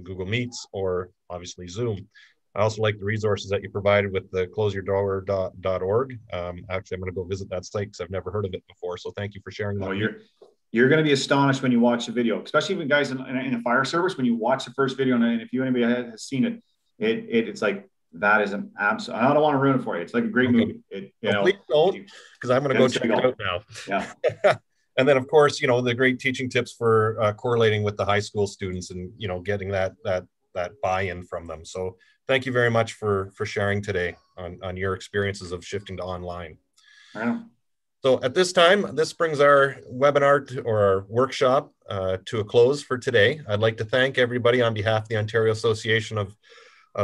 Google Meets, or obviously Zoom. I also like the resources that you provided with the closeyourdoor.org. Actually, I'm going to go visit that site because I've never heard of it before. So thank you for sharing that. Oh, you're going to be astonished when you watch the video, especially when guys in the fire service, when you watch the first video, and if anybody has seen it, it's like, that is an absolute, I don't want to ruin it for you. It's like a great movie. Please don't, because I'm going to go check it out now. Yeah. And then, of course, you know, the great teaching tips for correlating with the high school students and, you know, getting that buy-in from them. So thank you very much for sharing today on your experiences of shifting to online. So at this time, this brings our webinar or our workshop to a close for today. I'd like to thank everybody on behalf of the Ontario Association of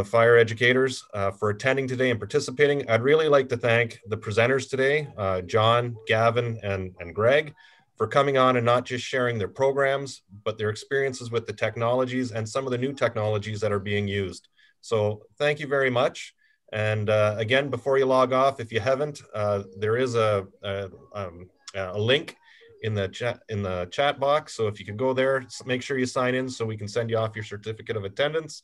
Fire Educators for attending today and participating. I'd really like to thank the presenters today, John, Gavin, and Greg, for coming on and not just sharing their programs, but their experiences with the technologies and some of the new technologies that are being used. So thank you very much. And again, before you log off, if you haven't, there is a link in the chat box. So if you can go there, make sure you sign in so we can send you off your certificate of attendance.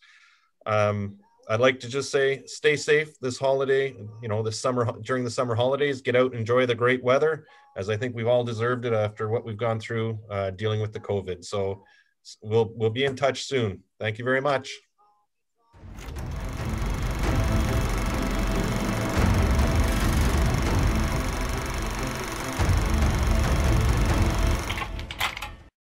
I'd like to just say, stay safe this holiday, you know, this summer, during the summer holidays. Get out and enjoy the great weather, as I think we've all deserved it after what we've gone through dealing with the COVID. So we'll be in touch soon. Thank you very much.